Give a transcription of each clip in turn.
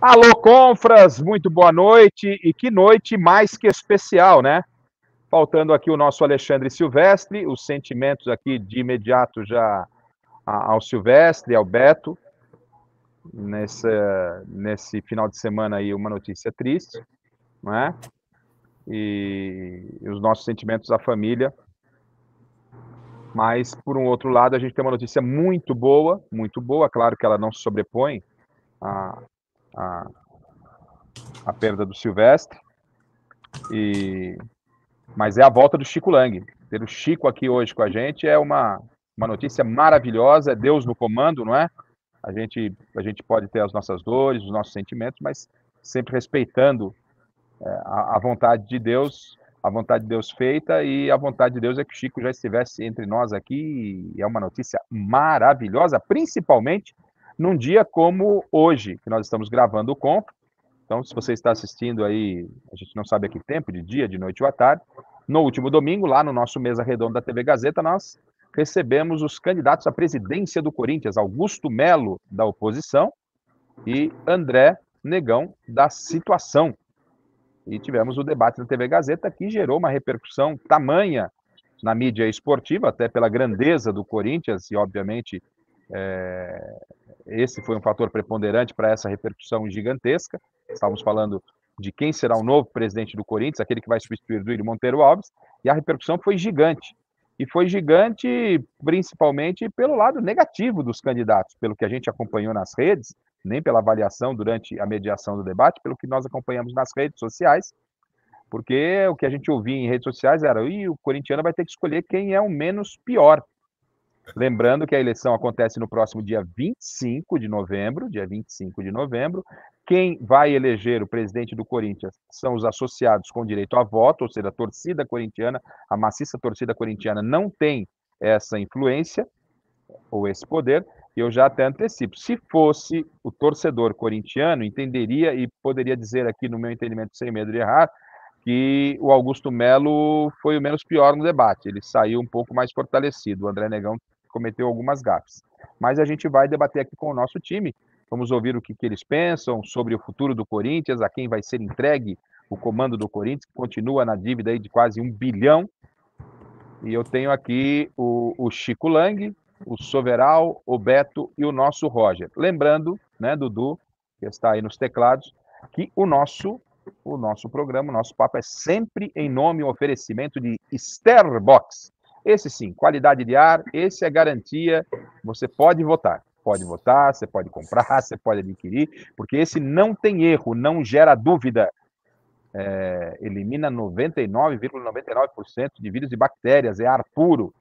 Alô, Confras, muito boa noite, e que noite mais que especial, né? Faltando aqui o nosso Alexandre Silvestre, os sentimentos aqui de imediato já ao Silvestre, ao Beto, nesse final de semana aí, uma notícia triste, não é? E os nossos sentimentos à família. Mas, por um outro lado, a gente tem uma notícia muito boa, claro que ela não se sobrepõe à, à perda do Silvestre, mas é a volta do Chico Lang. Ter o Chico aqui hoje com a gente é uma notícia maravilhosa, é Deus no comando, não é? A gente pode ter as nossas dores, os nossos sentimentos, mas sempre respeitando a vontade de Deus, a vontade de Deus feita, e a vontade de Deus é que o Chico já estivesse entre nós aqui, e é uma notícia maravilhosa, principalmente num dia como hoje, que nós estamos gravando o Conf. Então, se você está assistindo aí, a gente não sabe a que tempo, de dia, de noite ou à tarde, no último domingo, lá no nosso Mesa Redonda da TV Gazeta, nós recebemos os candidatos à presidência do Corinthians, Augusto Melo, da oposição, e André Negão, da situação. E tivemos o debate na TV Gazeta, que gerou uma repercussão tamanha na mídia esportiva, até pela grandeza do Corinthians, e obviamente esse foi um fator preponderante para essa repercussão gigantesca. Estávamos falando de quem será o novo presidente do Corinthians, aquele que vai substituir Duílio Monteiro Alves, e a repercussão foi gigante. E foi gigante principalmente pelo lado negativo dos candidatos, pelo que a gente acompanhou nas redes, nem pela avaliação durante a mediação do debate, pelo que nós acompanhamos nas redes sociais, porque o que a gente ouvia em redes sociais era: o corintiano vai ter que escolher quem é o menos pior. Lembrando que a eleição acontece no próximo dia 25 de novembro, Quem vai eleger o presidente do Corinthians são os associados com direito a voto, ou seja, a torcida corintiana, a maciça torcida corintiana não tem essa influência ou esse poder. E eu já até antecipo, se fosse o torcedor corintiano, entenderia e poderia dizer aqui, no meu entendimento, sem medo de errar, que o Augusto Melo foi o menos pior no debate. Ele saiu um pouco mais fortalecido. O André Negão cometeu algumas gafes. Mas a gente vai debater aqui com o nosso time. Vamos ouvir o que eles pensam sobre o futuro do Corinthians, a quem vai ser entregue o comando do Corinthians, que continua na dívida aí de quase 1 bilhão. E eu tenho aqui o Chico Lang, o Soveral, o Beto e o nosso Roger. Lembrando, né, Dudu, que está aí nos teclados, que o nosso programa, o nosso papo é sempre em nome e oferecimento de Starbox. Esse sim, qualidade de ar, esse é garantia, você pode votar, você pode comprar, você pode adquirir, porque esse não tem erro, não gera dúvida, elimina 99,99% de vírus e bactérias, é ar puro.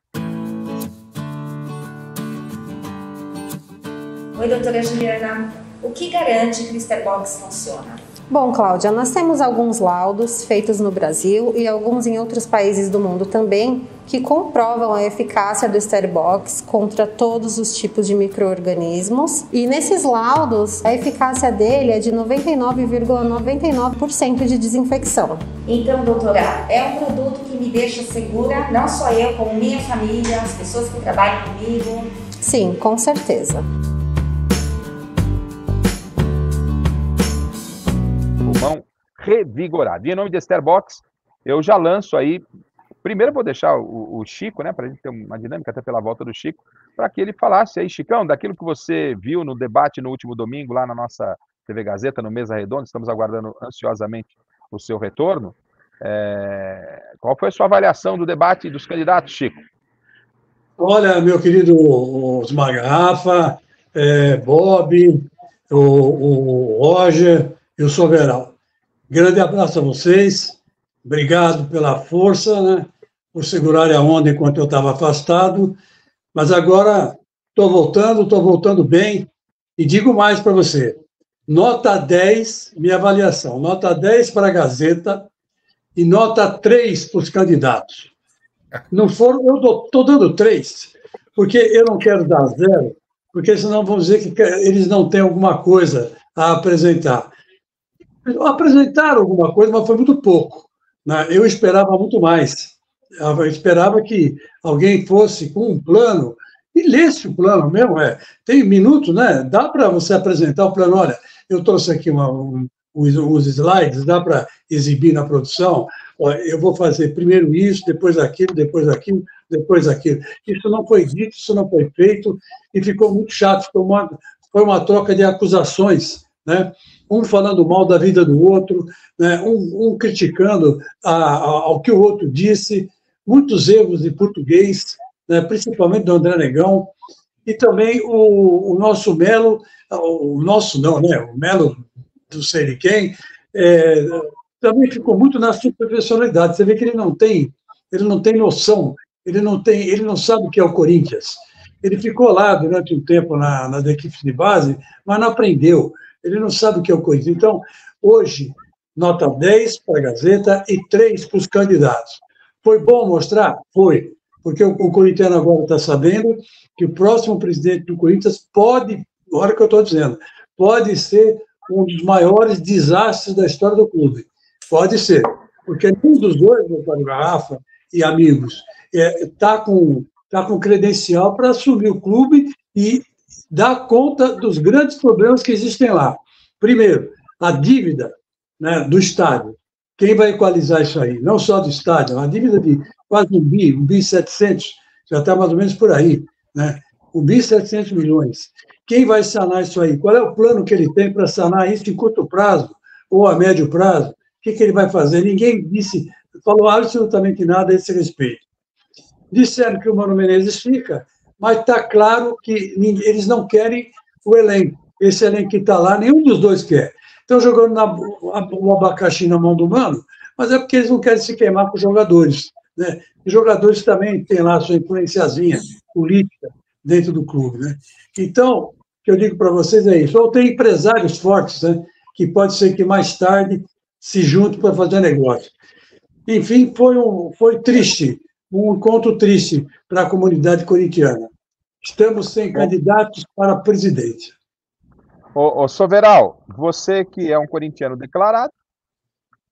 Oi, doutora Juliana, o que garante que o Starbox funciona? Bom, Cláudia, nós temos alguns laudos feitos no Brasil e alguns em outros países do mundo também que comprovam a eficácia do Starbox contra todos os tipos de micro-organismos. E nesses laudos, a eficácia dele é de 99,99% de desinfecção. Então, doutora, é um produto que me deixa segura, não só eu, como minha família, as pessoas que trabalham comigo? Sim, com certeza. Pulmão revigorado. E em nome de Starbox, eu já lanço aí. Primeiro eu vou deixar o Chico, né, para a gente ter uma dinâmica até pela volta do Chico, para que ele falasse aí, Chicão, daquilo que você viu no debate no último domingo lá na nossa TV Gazeta, no Mesa Redonda. Estamos aguardando ansiosamente o seu retorno. Qual foi a sua avaliação do debate dos candidatos, Chico? Olha, meu querido Osmar Garrafa, Bob, o Roger e o Soveral. Grande abraço a vocês, obrigado pela força, né, por segurarem a onda enquanto eu estava afastado, mas agora estou voltando bem, e digo mais para você, nota 10, minha avaliação, nota 10 para a Gazeta e nota 3 para os candidatos. Não foram, eu estou dando 3, porque eu não quero dar 0, porque senão vão dizer que eles não têm alguma coisa a apresentar. Apresentaram alguma coisa, mas foi muito pouco, né? Eu esperava muito mais. Eu esperava que alguém fosse com um plano e lesse o plano mesmo. Tem minutos, né? Dá para você apresentar o plano. Olha, Eu trouxe aqui os slides, dá para exibir na produção. Olha, eu vou fazer primeiro isso, depois aquilo, depois aquilo, depois aquilo. Isso não foi dito, isso não foi feito, e ficou muito chato. Foi uma troca de acusações, né? Um falando mal da vida do outro, né? um criticando ao que o outro disse, muitos erros de português, né? Principalmente do André Negão, e também o nosso Melo, o nosso não, né? O Melo do sei de quem, também ficou muito na superficialidade. Você vê que ele não tem noção, ele não sabe o que é o Corinthians. Ele ficou lá durante um tempo nas equipes de base, mas não aprendeu. Ele não sabe o que é o Corinthians. Então, hoje, nota 10 para a Gazeta e 3 para os candidatos. Foi bom mostrar? Foi. Porque o corintiano agora está sabendo que o próximo presidente do Corinthians pode, olha o que eu estou dizendo, pode ser um dos maiores desastres da história do clube. Pode ser. Porque nenhum dos dois, doutor Garrafa e amigos, está com credencial para assumir o clube e dar conta dos grandes problemas que existem lá. Primeiro, a dívida, né, do estádio. Quem vai equalizar isso aí? Não só do estádio, uma dívida de quase 1 bi 700, já está mais ou menos por aí, né? 1 bi 700 milhões. Quem vai sanar isso aí? Qual é o plano que ele tem para sanar isso em curto prazo ou a médio prazo? O que ele vai fazer? Ninguém falou absolutamente nada a esse respeito. Disseram que o Mano Menezes fica, mas está claro que eles não querem o elenco. Esse elenco que está lá, nenhum dos dois quer. Estão jogando o abacaxi na mão do Mano, mas é porque eles não querem se queimar com os jogadores, né? Os jogadores também têm lá a sua influenciazinha política dentro do clube, né? Então, o que eu digo para vocês é isso. Ou tem empresários fortes, né, que pode ser que mais tarde se juntem para fazer negócio. Enfim, foi triste, um encontro triste para a comunidade corintiana. Estamos sem candidatos para presidente. Ô Soveral, você que é um corintiano declarado,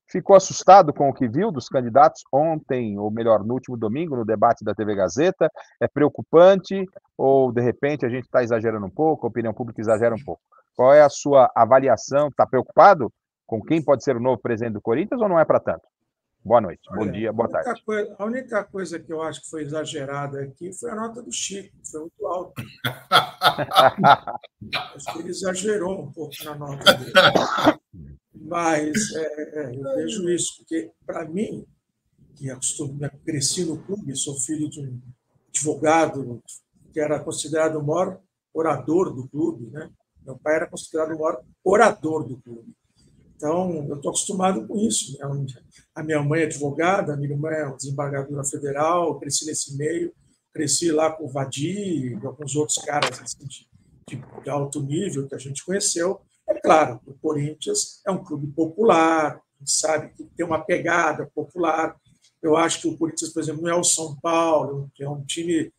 ficou assustado com o que viu dos candidatos ontem, ou melhor, no último domingo, no debate da TV Gazeta? É preocupante ou, de repente, a gente está exagerando um pouco, a opinião pública exagera um pouco? Qual é a sua avaliação? Está preocupado com quem pode ser o novo presidente do Corinthians ou não é para tanto? Boa noite, bom dia, boa tarde. A única coisa que eu acho que foi exagerada aqui foi a nota do Chico, que foi muito alta. Acho que ele exagerou um pouco na nota dele. Mas eu vejo isso, porque, para mim, que cresci no clube, sou filho de um advogado que era considerado o maior orador do clube, né? Meu pai era considerado o maior orador do clube. Então, eu estou acostumado com isso. A minha mãe é advogada, a minha irmã é desembargadora federal, cresci nesse meio, cresci lá com o Vadi, com alguns outros caras assim, de alto nível que a gente conheceu. É claro, o Corinthians é um clube popular, a gente sabe que tem uma pegada popular. Eu acho que o Corinthians, por exemplo, não é o São Paulo, que é um time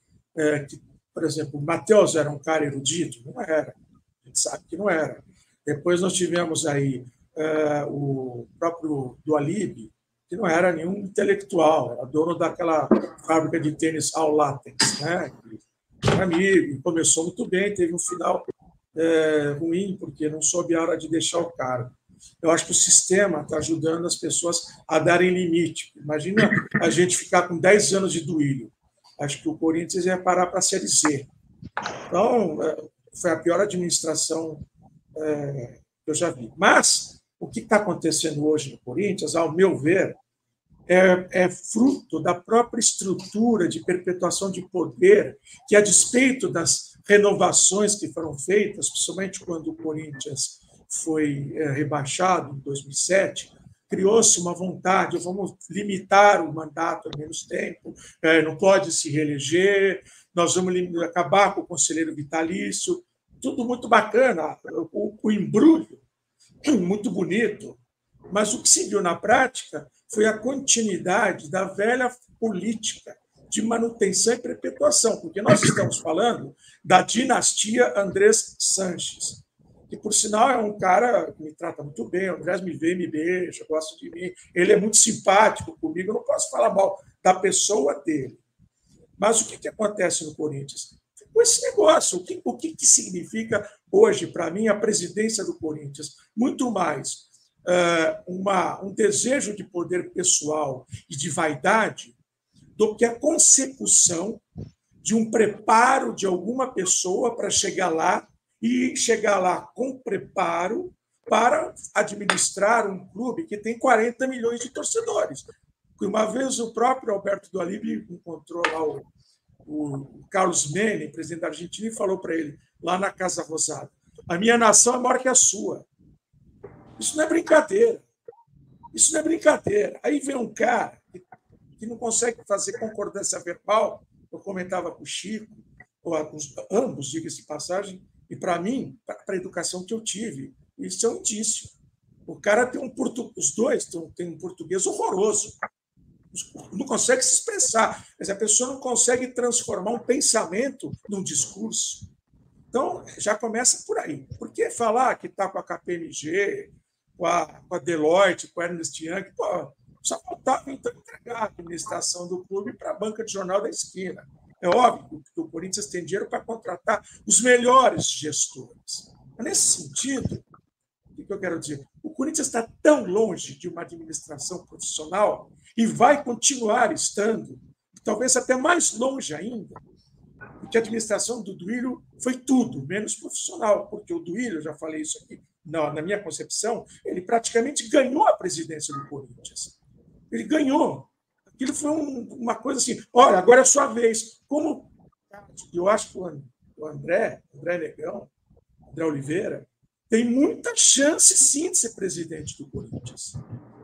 que, por exemplo, o Matheus era um cara erudito, não era. A gente sabe que não era. Depois nós tivemos aí o próprio Dualib, que não era nenhum intelectual, era dono daquela fábrica de tênis All Latex, né? Era amigo, começou muito bem, teve um final ruim, porque não soube a hora de deixar o cargo. Eu acho que o sistema está ajudando as pessoas a darem limite. Imagina a gente ficar com 10 anos de Duílio. Acho que o Corinthians ia parar para a Série Z. Então, foi a pior administração que eu já vi. Mas o que está acontecendo hoje no Corinthians, ao meu ver, é fruto da própria estrutura de perpetuação de poder, que, a despeito das renovações que foram feitas, principalmente quando o Corinthians foi rebaixado em 2007, criou-se uma vontade, vamos limitar o mandato a menos tempo, não pode se reeleger, nós vamos acabar com o conselheiro vitalício, tudo muito bacana, o embrulho muito bonito, mas o que se viu na prática foi a continuidade da velha política de manutenção e perpetuação, porque nós estamos falando da dinastia Andrés Sanches, que, por sinal, é um cara que me trata muito bem, o Andrés me vê, me beija, gosta de mim, ele é muito simpático comigo, eu não posso falar mal da pessoa dele. Mas o que acontece no Corinthians? com esse negócio. O que significa hoje, para mim, a presidência do Corinthians? Muito mais um desejo de poder pessoal e de vaidade do que a consecução de um preparo de alguma pessoa para chegar lá e chegar lá com preparo para administrar um clube que tem 40 milhões de torcedores. Uma vez o próprio Alberto do Alibe encontrou lá o Carlos Menem, presidente da Argentina, e falou para ele, lá na Casa Rosada, a minha nação é maior que a sua. Isso não é brincadeira. Isso não é brincadeira. Aí vem um cara que não consegue fazer concordância verbal, eu comentava com o Chico, ambos, diga-se de passagem, e para mim, para a educação que eu tive, isso é um indício. O cara tem os dois têm um português horroroso. Não consegue se expressar, mas a pessoa não consegue transformar um pensamento num discurso. Então, já começa por aí. Por que falar que está com a KPMG, com a Deloitte, com a Ernst Young? Pô, só faltava, então, entregar a administração do clube para a banca de jornal da esquina. É óbvio que o Corinthians tem dinheiro para contratar os melhores gestores. Mas, nesse sentido, o que eu quero dizer? O Corinthians está tão longe de uma administração profissional e vai continuar estando, talvez até mais longe ainda, porque a administração do Duílio foi tudo, menos profissional, porque o Duílio, eu já falei isso aqui, na minha concepção, ele praticamente ganhou a presidência do Corinthians. Ele ganhou. Aquilo foi uma coisa assim, olha, agora é a sua vez. Como eu acho que o André Negão, André Oliveira, tem muita chance, sim, de ser presidente do Corinthians.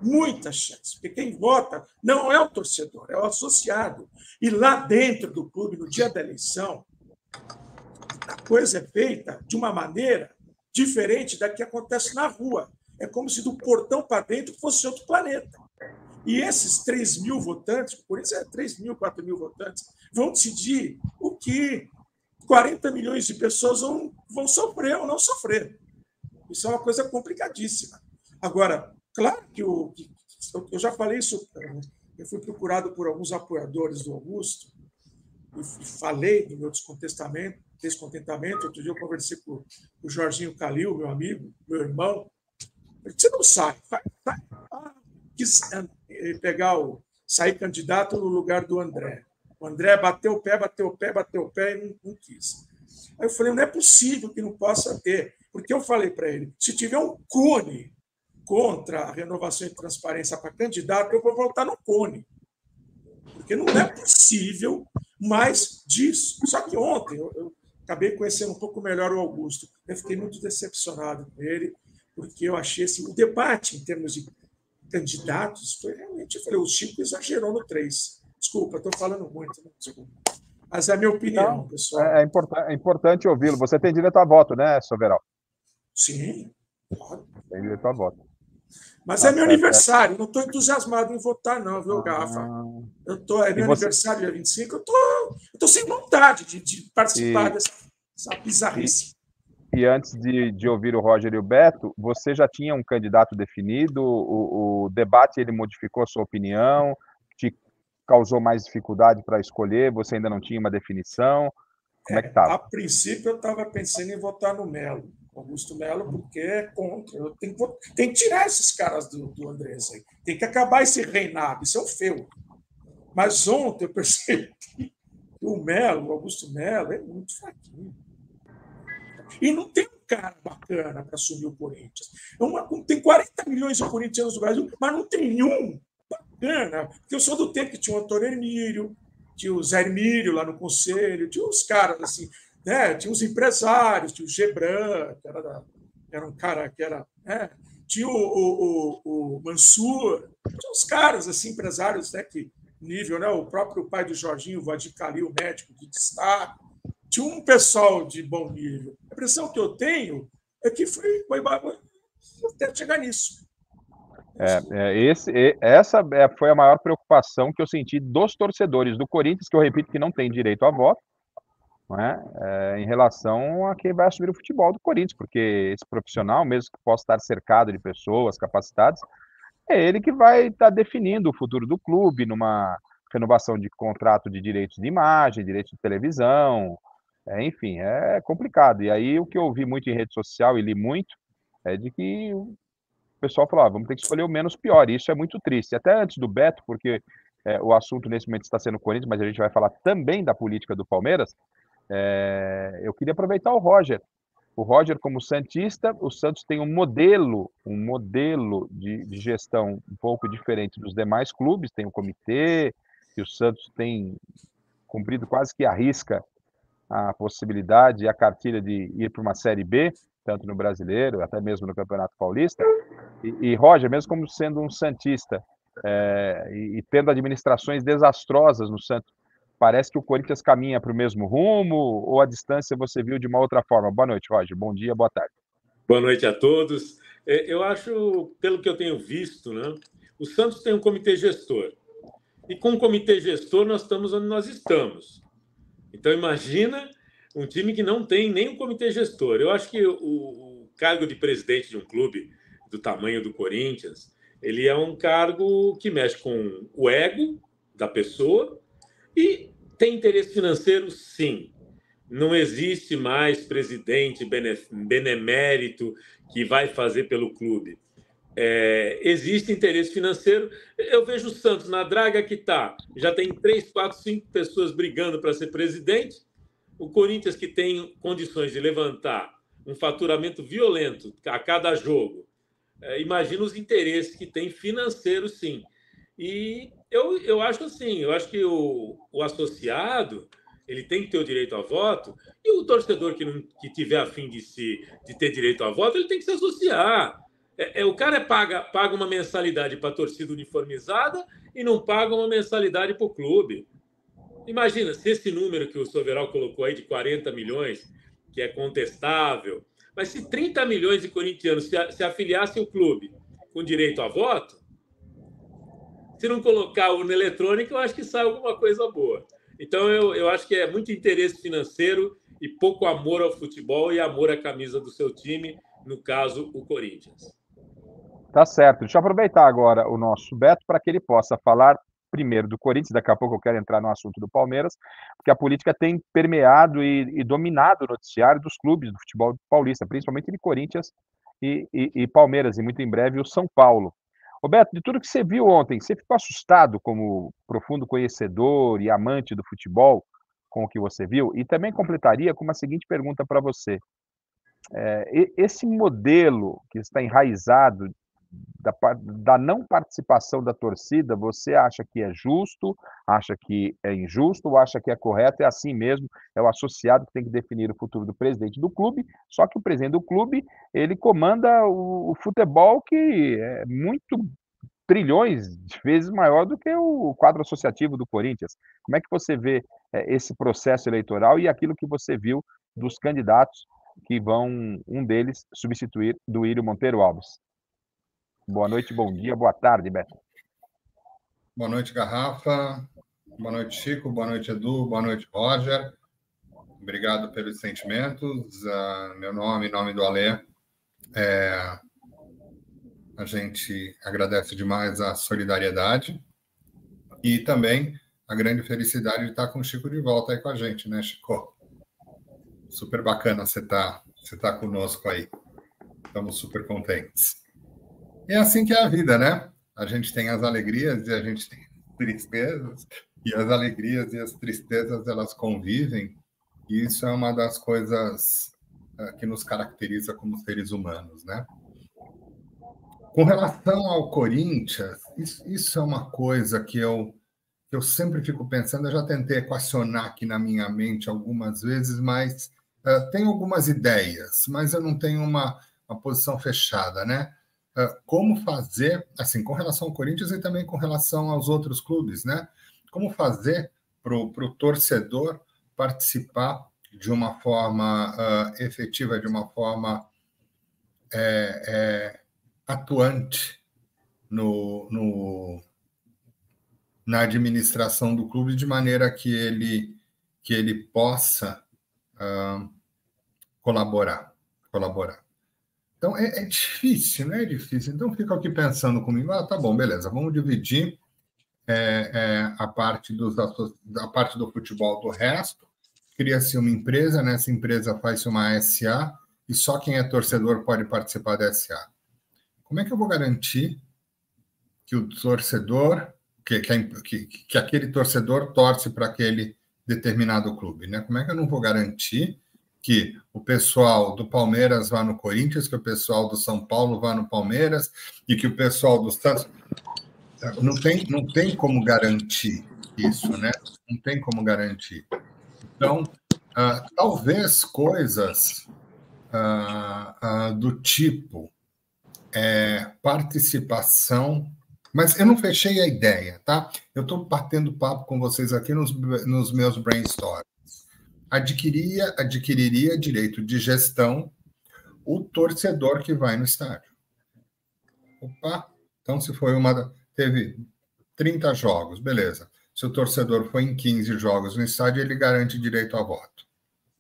Muita chance. Porque quem vota não é o torcedor, é o associado. E lá dentro do clube, no dia da eleição, a coisa é feita de uma maneira diferente da que acontece na rua. É como se do portão para dentro fosse outro planeta. E esses 3 mil votantes, o Corinthians é 3 mil, 4 mil votantes, vão decidir o que 40 milhões de pessoas vão sofrer ou não sofrer. Isso é uma coisa complicadíssima. Agora, claro que eu já falei isso, eu fui procurado por alguns apoiadores do Augusto e falei do meu descontentamento. Outro dia eu conversei com o Jorginho Calil, meu amigo, meu irmão. Você não sai. Quis sair candidato no lugar do André. O André bateu o pé e não quis. Aí eu falei, não é possível que não possa ter. Porque eu falei para ele, se tiver um Cone contra a renovação e transparência para candidato, eu vou votar no Cone. Porque não é possível mais disso. Só que ontem eu acabei conhecendo um pouco melhor o Augusto. Eu fiquei muito decepcionado com ele, porque eu achei assim, o debate em termos de candidatos foi realmente... Eu falei, o Chico exagerou no 3. Desculpa, estou falando muito. Não, desculpa. Mas é a minha opinião, então, pessoal. É importante ouvi-lo. Você tem direito a voto, né, Soberal? Sim, claro. Tem direito a voto. Mas é meu aniversário, não estou entusiasmado em votar, não, viu, Garrafa? É meu aniversário, dia 25, eu estou sem vontade de participar dessa bizarrice. E antes de ouvir o Roger e o Beto, você já tinha um candidato definido? O debate ele modificou a sua opinião? Te causou mais dificuldade para escolher? Você ainda não tinha uma definição? Como é que estava? A princípio, eu estava pensando em votar no Melo, Augusto Melo, porque é contra. Eu tenho que tirar esses caras do Andrés aí. Tem que acabar esse reinado. Isso é um feudo. Mas ontem eu percebi que o Augusto Melo, é muito fraquinho. E não tem um cara bacana para assumir o Corinthians. Tem 40 milhões de corintianos no Brasil, mas não tem nenhum bacana. Porque eu sou do tempo que tinha o Antônio Hermílio, tinha o Zé Hermílio lá no conselho, tinha uns caras assim, né? Tinha os empresários, tinha o Gebran, que era um cara que era... Né? Tinha o Mansur, tinha uns caras assim, empresários, né, que nível, né? O próprio pai do Jorginho, o Vadir Calil, médico de destaque. Tinha um pessoal de bom nível. A impressão que eu tenho é que foi até chegar nisso. Essa foi a maior preocupação que eu senti dos torcedores do Corinthians, que eu repito que não tem direito a voto, né, em relação a quem vai assumir o futebol do Corinthians, porque esse profissional, mesmo que possa estar cercado de pessoas capacitadas, é ele que vai estar definindo o futuro do clube numa renovação de contrato de direitos de imagem, direitos de televisão, Enfim, é complicado. E aí o que eu ouvi muito em rede social e li muito é de que o pessoal falou: vamos ter que escolher o menos pior. E isso é muito triste. Até antes do Beto, porque o assunto nesse momento está sendo o Corinthians, mas a gente vai falar também da política do Palmeiras. Eu queria aproveitar o Roger. O Roger, como santista, o Santos tem um modelo de gestão um pouco diferente dos demais clubes. Tem o comitê, e o Santos tem cumprido quase que à risca a possibilidade e a cartilha de ir para uma Série B, tanto no Brasileiro, até mesmo no Campeonato Paulista. E Roger, mesmo como sendo um santista e tendo administrações desastrosas no Santos, parece que o Corinthians caminha para o mesmo rumo ou a distância você viu de uma outra forma? Boa noite, Roger. Bom dia, boa tarde. Boa noite a todos. Eu acho, pelo que eu tenho visto, né, o Santos tem um comitê gestor. E com o comitê gestor nós estamos onde nós estamos. Então, imagina um time que não tem nem um comitê gestor. Eu acho que o cargo de presidente de um clube do tamanho do Corinthians, ele é um cargo que mexe com o ego da pessoa e tem interesse financeiro, sim. Não existe mais presidente benemérito que vai fazer pelo clube. Existe interesse financeiro. Eu vejo o Santos na draga que está. Já tem 3, 4, 5 pessoas brigando para ser presidente. O Corinthians, que tem condições de levantar um faturamento violento a cada jogo. Imagina os interesses que tem financeiros, sim. E eu acho assim, eu acho que o associado ele tem que ter o direito a voto, e o torcedor que tiver a fim de ter direito a voto, ele tem que se associar. O cara paga uma mensalidade para a torcida uniformizada e não paga uma mensalidade para o clube. Imagina, se esse número que o Soveral colocou aí de 40 milhões, que é contestável, mas se 30 milhões de corintianos se afiliassem ao clube com direito a voto, se não colocar o urna eletrônica, eu acho que sai alguma coisa boa. Então, eu acho que é muito interesse financeiro e pouco amor ao futebol e amor à camisa do seu time, no caso, o Corinthians. Tá certo. Deixa eu aproveitar agora o nosso Beto para que ele possa falar primeiro do Corinthians, daqui a pouco eu quero entrar no assunto do Palmeiras, porque a política tem permeado e dominado o noticiário dos clubes do futebol paulista, principalmente de Corinthians e Palmeiras, e muito em breve o São Paulo. Roberto, de tudo que você viu ontem, você ficou assustado como profundo conhecedor e amante do futebol com o que você viu? E também completaria com uma seguinte pergunta para você. Esse modelo que está enraizado da não participação da torcida, você acha que é justo, acha que é injusto ou acha que é correto? É assim mesmo, é o associado que tem que definir o futuro do presidente do clube, só que o presidente do clube, ele comanda o futebol que é muito trilhões de vezes maior do que o quadro associativo do Corinthians. Como é que você vê esse processo eleitoral e aquilo que você viu dos candidatos que vão, um deles, substituir Duílio Monteiro Alves? Boa noite, bom dia, boa tarde, Beto. Boa noite, Garrafa. Boa noite, Chico. Boa noite, Edu. Boa noite, Roger. Obrigado pelos sentimentos. Meu nome, em nome do Alê, a gente agradece demais a solidariedade e também a grande felicidade de estar com o Chico de volta aí com a gente, né, Chico? Super bacana você tá conosco aí. Estamos super contentes. É assim que é a vida, né? A gente tem as alegrias e a gente tem as tristezas, e as alegrias e as tristezas, elas convivem, e isso é uma das coisas que nos caracteriza como seres humanos, né? Com relação ao Corinthians, isso é uma coisa que eu sempre fico pensando, eu já tentei equacionar aqui na minha mente algumas vezes, mas tenho algumas ideias, mas eu não tenho uma posição fechada, né? Como fazer, assim, com relação ao Corinthians e também com relação aos outros clubes, né? Como fazer para o torcedor participar de uma forma efetiva, de uma forma atuante na administração do clube, de maneira que ele possa colaborar. Então, é difícil, não é difícil. Então, fica aqui pensando comigo, tá bom, beleza, vamos dividir a parte do futebol do resto, cria-se uma empresa, nessa empresa faz-se uma SA, e só quem é torcedor pode participar da SA. Como é que eu vou garantir que o torcedor, que aquele torcedor torce para aquele determinado clube, né? Como é que eu não vou garantir que o pessoal do Palmeiras vá no Corinthians, que o pessoal do São Paulo vá no Palmeiras e que o pessoal do Santos... Não tem como garantir isso, né? Não tem como garantir. Então, talvez coisas do tipo participação, mas eu não fechei a ideia, tá? Eu estou batendo papo com vocês aqui nos meus brainstorms. Adquiriria direito de gestão o torcedor que vai no estádio. Opa, então se foi teve 30 jogos, beleza. Se o torcedor foi em 15 jogos no estádio, ele garante direito a voto,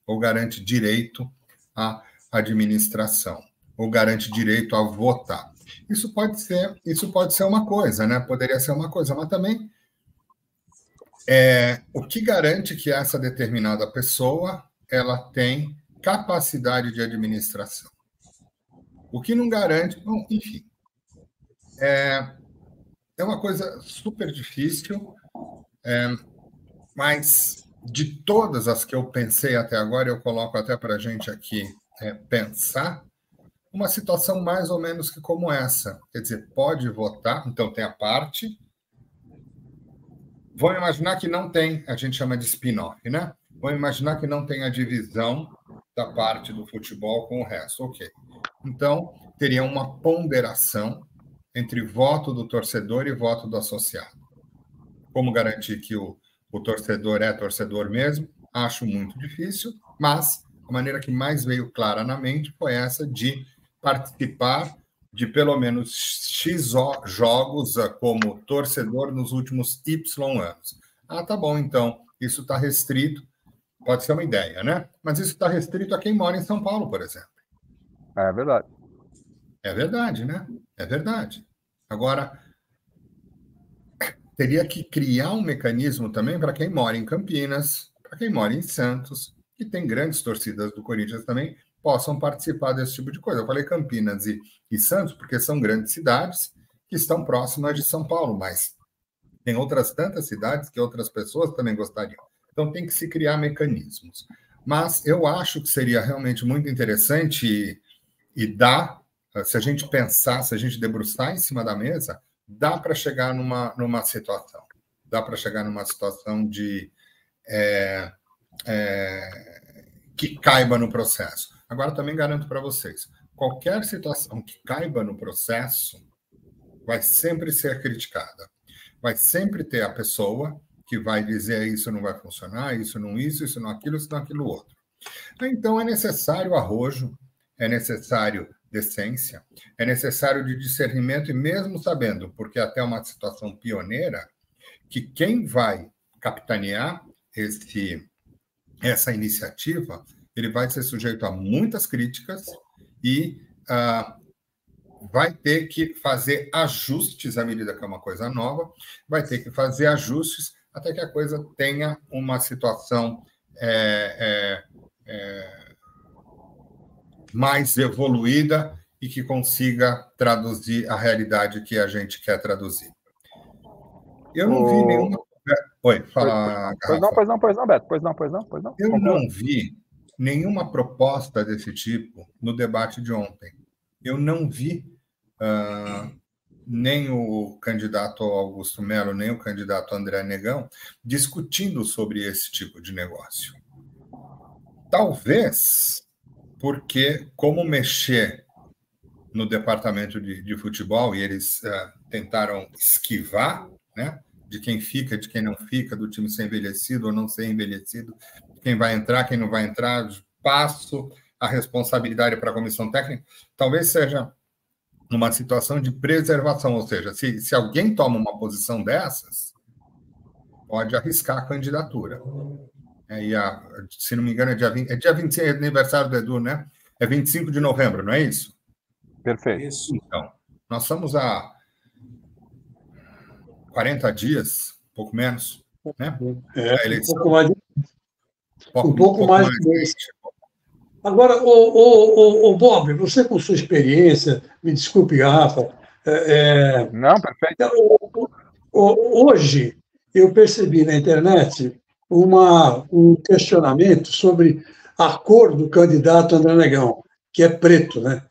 ou garante direito à administração, ou garante direito a votar. Isso pode ser uma coisa, né? Poderia ser uma coisa, mas também o que garante que essa determinada pessoa ela tem capacidade de administração. O que não garante, bom, enfim, é uma coisa super difícil, mas de todas as que eu pensei até agora, eu coloco até para a gente aqui pensar, uma situação mais ou menos que como essa. Quer dizer, pode votar, então tem a parte. Vamos imaginar que não tem, a gente chama de spin-off, né? Vamos imaginar que não tem a divisão da parte do futebol com o resto. Ok. Então, teria uma ponderação entre voto do torcedor e voto do associado. Como garantir que o torcedor é torcedor mesmo? Acho muito difícil, mas a maneira que mais veio clara na mente foi essa de participar de pelo menos X jogos como torcedor nos últimos Y anos. Ah, tá bom, então, isso está restrito, pode ser uma ideia, né? Mas isso está restrito a quem mora em São Paulo, por exemplo. É verdade. É verdade, né? É verdade. Agora, teria que criar um mecanismo também para quem mora em Campinas, para quem mora em Santos, que tem grandes torcidas do Corinthians também, possam participar desse tipo de coisa. Eu falei Campinas e Santos porque são grandes cidades que estão próximas de São Paulo, mas tem outras tantas cidades que outras pessoas também gostariam. Então, tem que se criar mecanismos. Mas eu acho que seria realmente muito interessante e dá, se a gente pensar, se a gente debruçar em cima da mesa, dá para chegar numa situação. Dá para chegar numa situação de que caiba no processo. Agora, também garanto para vocês, qualquer situação que caiba no processo vai sempre ser criticada. Vai sempre ter a pessoa que vai dizer isso não vai funcionar, isso não aquilo outro. Então, é necessário arrojo, é necessário decência, é necessário de discernimento, e mesmo sabendo, porque até uma situação pioneira, que quem vai capitanear essa iniciativa, ele vai ser sujeito a muitas críticas e vai ter que fazer ajustes à medida que é uma coisa nova, vai ter que fazer ajustes até que a coisa tenha uma situação mais evoluída e que consiga traduzir a realidade que a gente quer traduzir. Eu não vi nenhuma... Oi, fala, Pois não, Beto. Pois não. Eu não vi nenhuma proposta desse tipo no debate de ontem. Eu não vi nem o candidato Augusto Melo, nem o candidato André Negão discutindo sobre esse tipo de negócio. Talvez porque, como mexer no departamento de futebol, e eles tentaram esquivar, né, de quem fica, de quem não fica, do time ser envelhecido ou não ser envelhecido, quem vai entrar, quem não vai entrar, passo a responsabilidade para a comissão técnica, talvez seja numa situação de preservação, ou seja, se alguém toma uma posição dessas, pode arriscar a candidatura. Se não me engano, é dia 25, é aniversário do Edu, né? É 25 de novembro, não é isso? Perfeito. Isso. Então, nós estamos há 40 dias, um pouco menos, né? Um pouco mais. Um pouco mais que esse. Agora, o Bob, você com sua experiência, me desculpe, Rafa. Não, perfeito. Hoje, eu percebi na internet um questionamento sobre a cor do candidato André Negão, que é preto, né?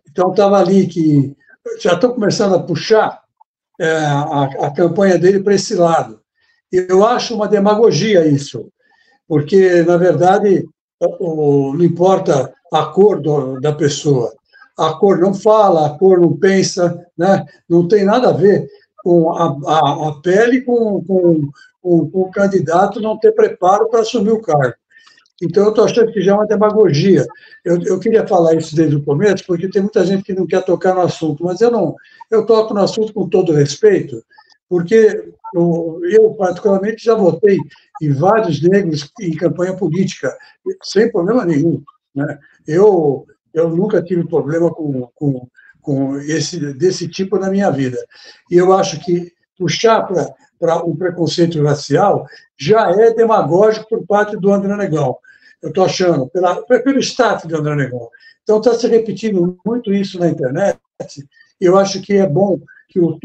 Então, estava ali que já estão começando a puxar a campanha dele para esse lado. Eu acho uma demagogia isso, porque, na verdade, não importa a cor da pessoa. A cor não fala, a cor não pensa, né? Não tem nada a ver com a pele, com o candidato não ter preparo para assumir o cargo. Então, eu estou achando que já é uma demagogia. Eu queria falar isso desde o começo, porque tem muita gente que não quer tocar no assunto, mas eu toco no assunto com todo respeito, porque eu particularmente, já votei em vários negros em campanha política, sem problema nenhum, né? Eu nunca tive problema com desse tipo na minha vida. E eu acho que puxar para um preconceito racial já é demagógico por parte do André Negão. Eu estou achando, pelo staff do André Negão. Então, está se repetindo muito isso na internet, e eu acho que é bom que o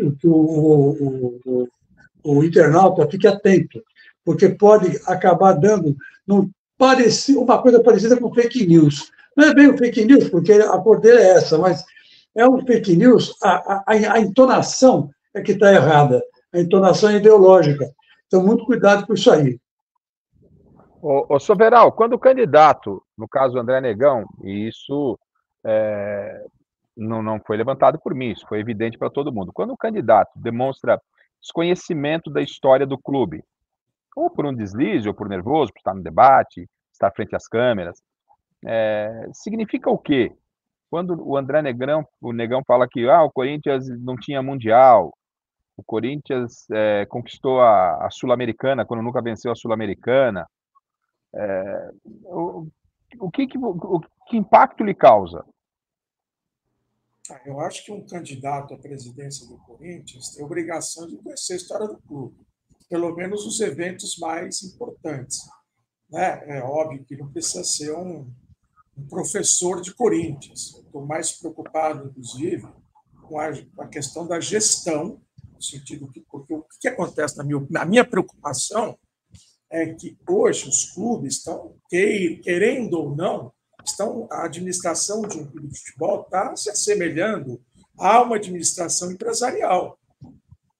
internauta fique atento, porque pode acabar dando uma coisa parecida com fake news. Não é bem o fake news, porque a cor dele é essa, mas é um fake news, a entonação é que está errada, a entonação é ideológica. Então, muito cuidado com isso aí. Ô Soberal, quando o candidato, no caso André Negão, e isso não foi levantado por mim, isso foi evidente para todo mundo, quando o candidato demonstra desconhecimento da história do clube, ou por um deslize, ou por nervoso, por estar no debate, estar frente às câmeras, significa o quê? Quando o André Negão fala que o Corinthians não tinha Mundial, o Corinthians conquistou a Sul-Americana quando nunca venceu a Sul-Americana, que impacto lhe causa? Eu acho que um candidato à presidência do Corinthians tem a obrigação de conhecer a história do clube, pelo menos os eventos mais importantes, né? É óbvio que não precisa ser um professor de Corinthians. Estou mais preocupado, inclusive, com a questão da gestão, no sentido que, porque o que acontece na minha preocupação é que hoje os clubes estão, querendo ou não, a administração de um clube de futebol está se assemelhando a uma administração empresarial.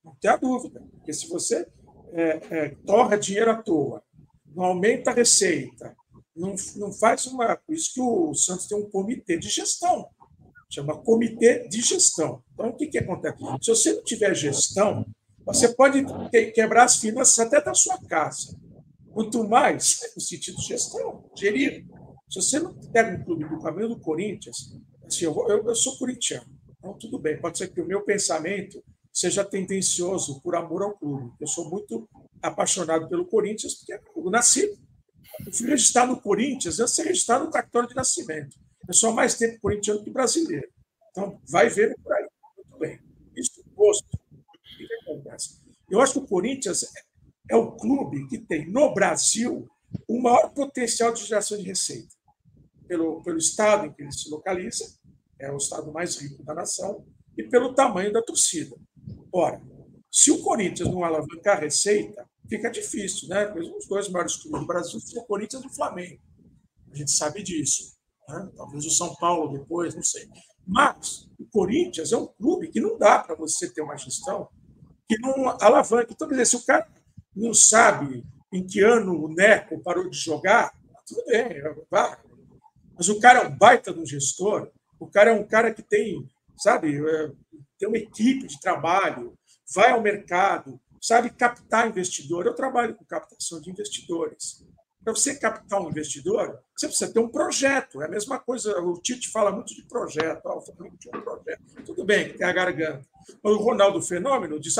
Não tem a dúvida, porque se você torra dinheiro à toa, não aumenta a receita, não faz por isso que o Santos tem um comitê de gestão, chama Comitê de Gestão. Então, o que acontece? Se você não tiver gestão, você pode quebrar as finanças até da sua casa. Quanto mais, no sentido de gestão, gerir. Se você não pega um clube do caminho do Corinthians, assim, eu sou corintiano, então tudo bem, pode ser que o meu pensamento seja tendencioso por amor ao clube. Eu sou muito apaixonado pelo Corinthians, porque eu nasci. Eu fui registrado no Corinthians antes de ser registrado no cartório de nascimento. Eu sou há mais tempo corintiano que brasileiro. Então, vai ver por aí. Muito bem. Isso posto. O que acontece? Eu acho que o Corinthians é o clube que tem, no Brasil, o maior potencial de geração de receita. Pelo estado em que ele se localiza, é o estado mais rico da nação, e pelo tamanho da torcida. Ora, se o Corinthians não alavancar a receita, fica difícil, né? Os dois maiores clubes do Brasil são o Corinthians e o Flamengo. A gente sabe disso. Né? Talvez o São Paulo depois, não sei. Mas o Corinthians é um clube que não dá para você ter uma gestão que não alavanque. Então, quer dizer, se o cara não sabe em que ano o Neco parou de jogar, tudo bem, vai. Mas o cara é um baita de um gestor, o cara é um cara que tem, sabe, tem uma equipe de trabalho, vai ao mercado, sabe captar investidor. Eu trabalho com captação de investidores. Para você captar um investidor, você precisa ter um projeto. É a mesma coisa, o Tite fala muito de projeto. O Flamengo tinha um projeto. Tudo bem, tem a garganta. O Ronaldo Fenômeno diz,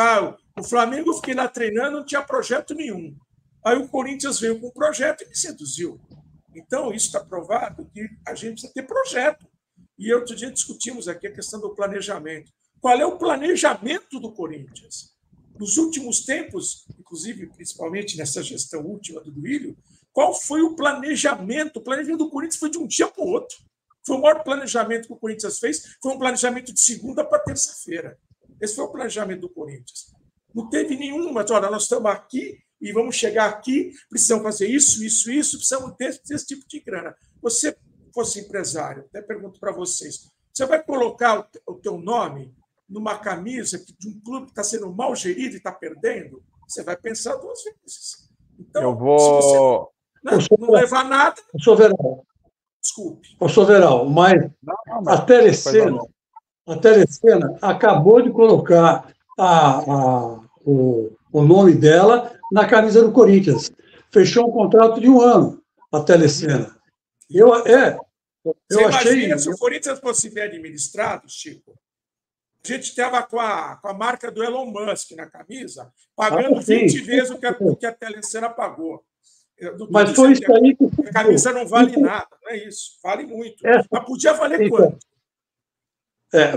o Flamengo eu fiquei lá treinando, não tinha projeto nenhum. Aí o Corinthians veio com um projeto e me seduziu. Então, isso está provado que a gente precisa ter projeto. E outro dia discutimos aqui a questão do planejamento. Qual é o planejamento do Corinthians? Nos últimos tempos, inclusive, principalmente nessa gestão última do Duílio, qual foi o planejamento. O planejamento do Corinthians foi de um dia para o outro. Foi o maior planejamento que o Corinthians fez, foi um planejamento de segunda para terça-feira. Esse foi o planejamento do Corinthians. Não teve nenhuma, olha, nós estamos aqui e vamos chegar aqui, precisamos fazer isso, precisamos ter esse tipo de grana. Você fosse empresário, até pergunto para vocês, você vai colocar o teu nome numa camisa de um clube que está sendo mal gerido e está perdendo? Você vai pensar 2 vezes. Então, eu vou... se você não levar nada... Soveral. Desculpe. Soveral, mas a Telecena acabou de colocar o nome dela na camisa do Corinthians. Fechou um contrato de 1 ano, a Telecena. Você imagina se o Corinthians fosse bem administrado, Chico? A gente estava com a marca do Elon Musk na camisa, pagando 20 vezes o que a Telecena pagou. Mas foi isso aí que... A camisa não vale nada, não é isso. Vale muito. Mas podia valer quanto?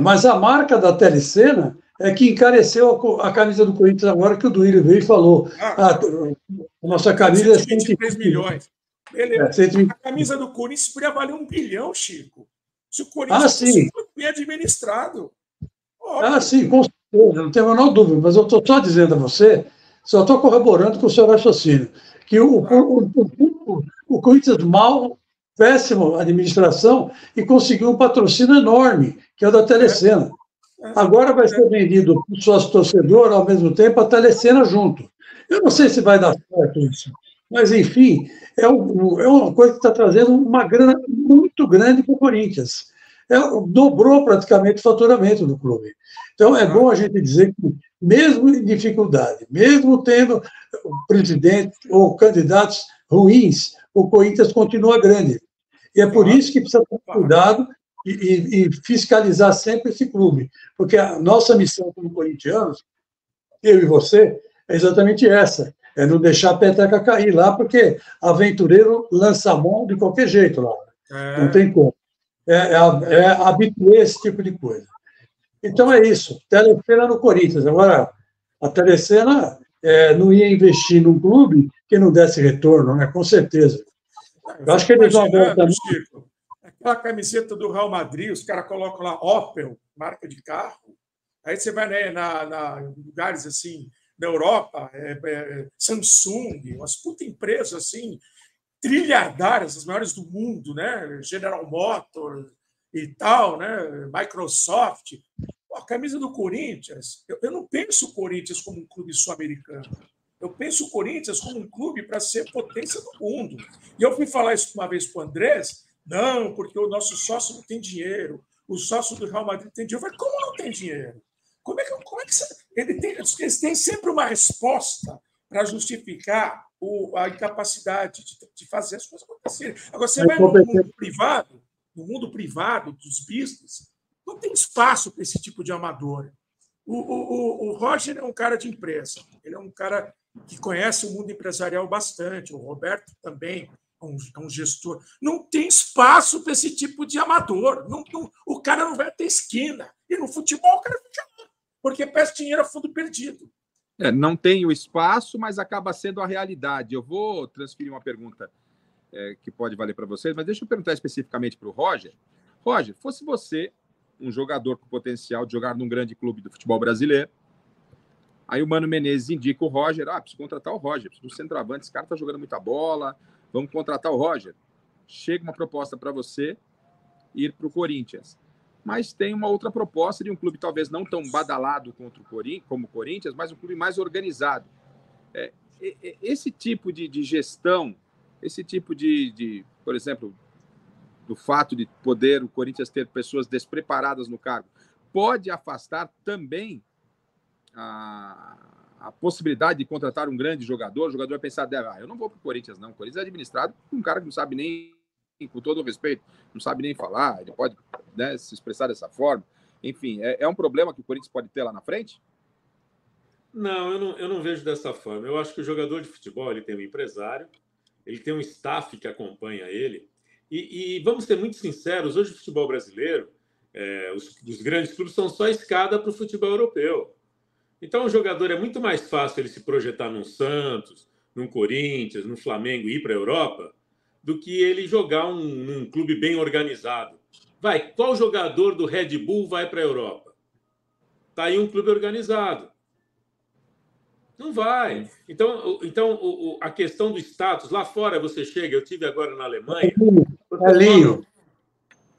Mas a marca da Telecena é que encareceu a camisa do Corinthians agora, que o Duílio veio e falou. A nossa camisa é 123 milhões. Beleza. A camisa do Corinthians podia valer 1 bilhão, Chico. Se o Corinthians fosse bem administrado. Sim, com certeza, não tenho a menor dúvida, mas eu estou só dizendo a você, só estou corroborando com o seu raciocínio, que o Corinthians péssima administração, e conseguiu um patrocínio enorme, que é o da Telecena. Agora vai ser vendido para o sócio-torcedor, ao mesmo tempo, a Telecena junto. Eu não sei se vai dar certo isso, mas, enfim, é uma coisa que está trazendo uma grana muito grande para o Corinthians. Dobrou praticamente o faturamento do clube. Então, é bom a gente dizer que, mesmo em dificuldade, mesmo tendo presidente ou candidatos ruins, o Corinthians continua grande. E é por isso que precisa ter cuidado e fiscalizar sempre esse clube. Porque a nossa missão como corintianos, eu e você, é exatamente essa. É não deixar a peteca cair lá, porque aventureiro lança a mão de qualquer jeito lá. Não tem como. Habitué esse tipo de coisa. Então é isso. Telecena no Corinthians. Agora, a Telecena não ia investir num clube que não desse retorno, né? Com certeza. Eu acho que eles vão ver também. Chico, aquela camiseta do Real Madrid, os caras colocam lá Opel, marca de carro. Aí você vai em lugares assim, na Europa, Samsung, umas puta empresas assim, trilhardárias, as maiores do mundo, né? General Motors e tal, né? Microsoft. Pô, a camisa do Corinthians, eu não penso o Corinthians como um clube sul-americano. Eu penso o Corinthians como um clube para ser potência do mundo. E eu fui falar isso uma vez para o Andrés, não, porque o nosso sócio não tem dinheiro, o sócio do Real Madrid tem dinheiro. Eu falei, como não tem dinheiro? Como é que você... Eles têm sempre uma resposta para justificar a incapacidade de fazer as coisas acontecerem. Agora, você vai no mundo privado dos business, não tem espaço para esse tipo de amador. O Roger é um cara de empresa, ele é um cara que conhece o mundo empresarial bastante, o Roberto também é um gestor. Não tem espaço para esse tipo de amador. O cara não vai ter esquina. E no futebol o cara fica lá, porque peça dinheiro a fundo perdido. Não tem o espaço, mas acaba sendo a realidade. Eu vou transferir uma pergunta que pode valer para vocês, mas deixa eu perguntar especificamente para o Roger. Roger, fosse você um jogador com potencial de jogar num grande clube do futebol brasileiro, aí o Mano Menezes indica o Roger, preciso contratar o Roger, preciso do centroavante, esse cara está jogando muita bola, vamos contratar o Roger. Chega uma proposta para você ir para o Corinthians. Mas tem uma outra proposta de um clube talvez não tão badalado como o Corinthians, mas um clube mais organizado. Esse tipo de gestão, esse tipo por exemplo, do fato de poder o Corinthians ter pessoas despreparadas no cargo, pode afastar também a possibilidade de contratar um grande jogador. O jogador vai pensar, eu não vou para o Corinthians, não. O Corinthians é administrado por um cara que não sabe nem, com todo o respeito, não sabe nem falar, ele pode, né, se expressar dessa forma. Enfim, é um problema que o Corinthians pode ter lá na frente? Não, eu não vejo dessa forma. Eu acho que o jogador de futebol ele tem um empresário, ele tem um staff que acompanha ele. E vamos ser muito sinceros, hoje o futebol brasileiro, os grandes clubes são só escada para o futebol europeu. Então, o jogador é muito mais fácil ele se projetar num Santos, num Corinthians, num Flamengo e ir para a Europa, do que ele jogar num clube bem organizado. Qual jogador do Red Bull vai para a Europa? Está aí um clube organizado. Não vai. Então a questão do status, lá fora você chega, eu estive agora na Alemanha...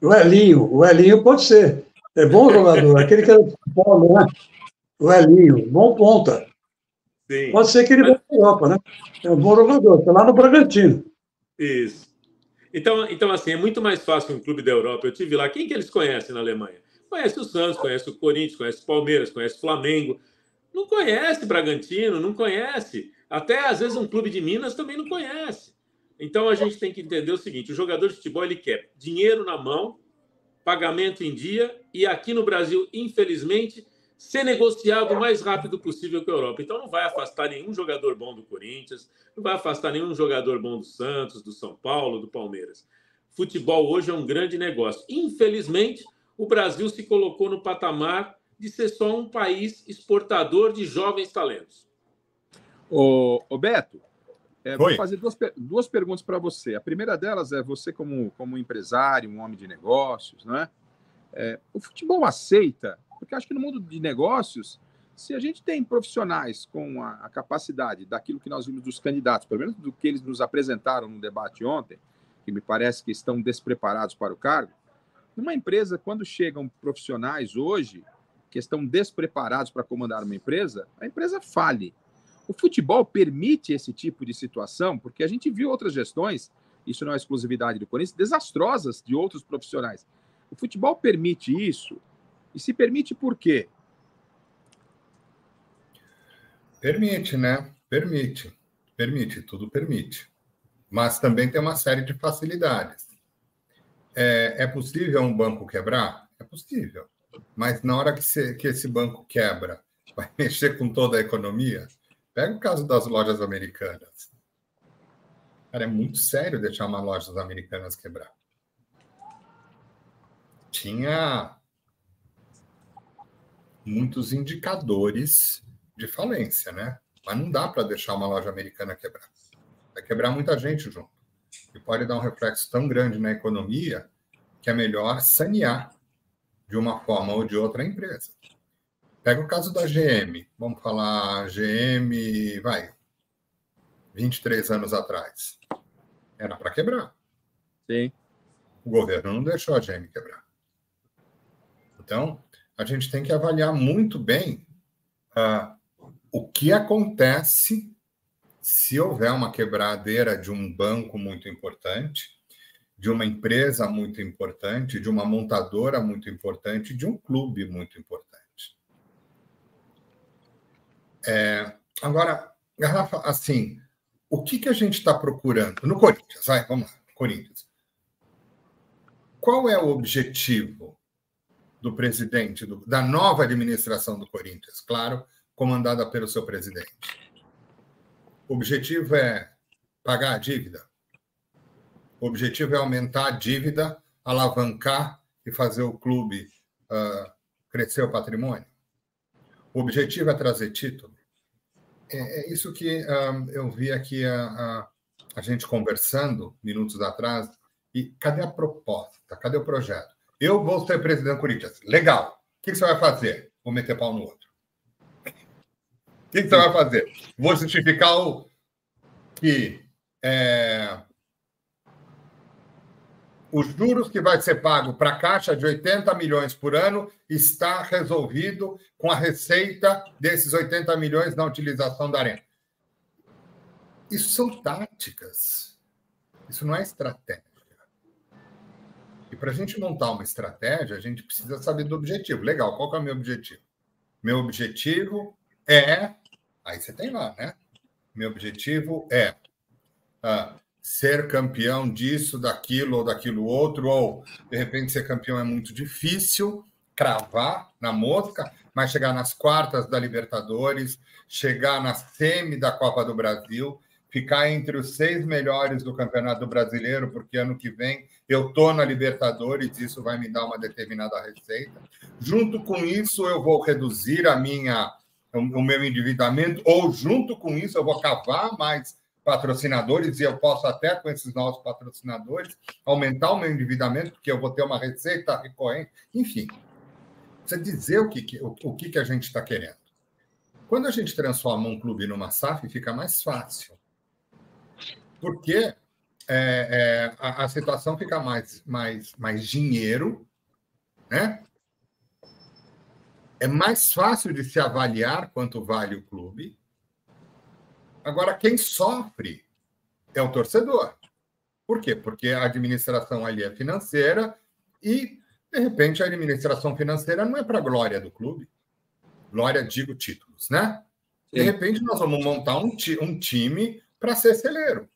O Elinho pode ser. É bom jogador. Aquele que era de São Paulo, né? O Elinho, bom ponta. Sim. Pode ser que ele vá para a Europa, né? É um bom jogador, está lá no Bragantino. Isso. Então, assim, é muito mais fácil um clube da Europa. Eu estive lá. Quem que eles conhecem na Alemanha? Conhece o Santos, conhece o Corinthians, conhece o Palmeiras, conhece o Flamengo. Não conhece Bragantino, não conhece. Até, às vezes, um clube de Minas também não conhece. Então, a gente tem que entender o seguinte. O jogador de futebol, ele quer dinheiro na mão, pagamento em dia e, aqui no Brasil, infelizmente, ser negociado o mais rápido possível com a Europa. Então, não vai afastar nenhum jogador bom do Corinthians, não vai afastar nenhum jogador bom do Santos, do São Paulo, do Palmeiras. Futebol hoje é um grande negócio. Infelizmente, o Brasil se colocou no patamar de ser só um país exportador de jovens talentos. Ô Beto, vou fazer duas perguntas para você. A primeira delas é você como empresário, um homem de negócios, não é? O futebol aceita, porque acho que no mundo de negócios, se a gente tem profissionais com a capacidade daquilo que nós vimos dos candidatos, pelo menos do que eles nos apresentaram no debate ontem, que me parece que estão despreparados para o cargo, numa empresa, quando chegam profissionais hoje que estão despreparados para comandar uma empresa, a empresa fale. O futebol permite esse tipo de situação, porque a gente viu outras gestões, isso não é exclusividade do Corinthians, desastrosas de outros profissionais. O futebol permite isso? E se permite por quê? Permite, né? Permite, tudo permite. Mas também tem uma série de facilidades. É possível um banco quebrar? É possível. Mas na hora que esse banco quebra, vai mexer com toda a economia? Pega o caso das lojas americanas. Cara, é muito sério deixar uma loja das americanas quebrar. Tinha muitos indicadores de falência, né? Mas não dá para deixar uma loja americana quebrar. Vai quebrar muita gente junto. E pode dar um reflexo tão grande na economia que é melhor sanear de uma forma ou de outra a empresa. Pega o caso da GM. Vamos falar GM, 23 anos atrás. Era para quebrar. Sim. O governo não deixou a GM quebrar. Então, a gente tem que avaliar muito bem o que acontece se houver uma quebradeira de um banco muito importante, de uma empresa muito importante, de uma montadora muito importante, de um clube muito importante. Agora, Rafa, assim, o que a gente está procurando? No Corinthians, vamos lá, Corinthians. Qual é o objetivo do presidente, da nova administração do Corinthians? Claro, comandada pelo seu presidente. O objetivo é pagar a dívida? O objetivo é aumentar a dívida, alavancar e fazer o clube crescer o patrimônio? O objetivo é trazer título? É isso que eu vi aqui a gente conversando minutos atrás. E cadê a proposta? Cadê o projeto? Eu vou ser presidente do Corinthians. Legal. O que você vai fazer? Vou meter pau no outro. O que você vai fazer? Vou justificar que os juros que vai ser pago para a Caixa de 80 milhões por ano está resolvido com a receita desses 80 milhões na utilização da Arena. Isso são táticas. Isso não é estratégia. E para a gente montar uma estratégia, a gente precisa saber do objetivo. Legal, qual que é o meu objetivo? Meu objetivo é... Aí você tem lá, né? Meu objetivo é ser campeão disso, daquilo ou daquilo outro, ou, de repente, ser campeão é muito difícil, cravar na mosca, mas chegar nas quartas da Libertadores, chegar na semi da Copa do Brasil, ficar entre os 6 melhores do Campeonato Brasileiro, porque ano que vem eu estou na Libertadores, isso vai me dar uma determinada receita. Junto com isso, eu vou reduzir o meu endividamento, ou junto com isso, eu vou cavar mais patrocinadores, e eu posso até, com esses novos patrocinadores, aumentar o meu endividamento, porque eu vou ter uma receita recorrente. Enfim, precisa dizer o que a gente está querendo. Quando a gente transforma um clube numa SAF, fica mais fácil. Porque a situação fica mais dinheiro, né? É mais fácil de se avaliar quanto vale o clube. Agora, quem sofre é o torcedor. Por quê? Porque a administração ali é financeira e, de repente, a administração financeira não é para a glória do clube. Glória, digo, títulos, né? De repente, nós vamos montar um time para ser celeiro.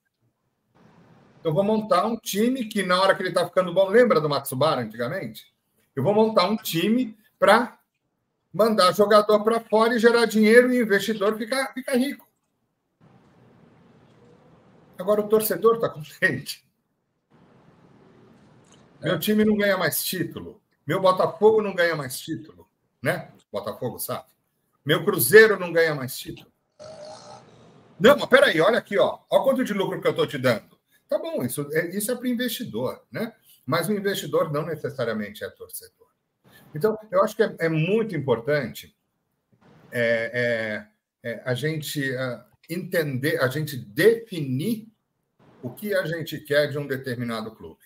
Eu vou montar um time que, na hora que ele está ficando bom, lembra do Matsubara antigamente? Eu vou montar um time para mandar jogador para fora e gerar dinheiro e o investidor fica rico. Agora o torcedor está contente. Meu time não ganha mais título. Meu Botafogo não ganha mais título. Né? Botafogo, sabe? Meu Cruzeiro não ganha mais título. Não, mas peraí, olha aqui, ó. Olha o quanto de lucro que eu estou te dando. Tá bom, isso é para o investidor, né? Mas o investidor não necessariamente é torcedor. Então, eu acho que é muito importante a gente entender, a gente definir o que a gente quer de um determinado clube.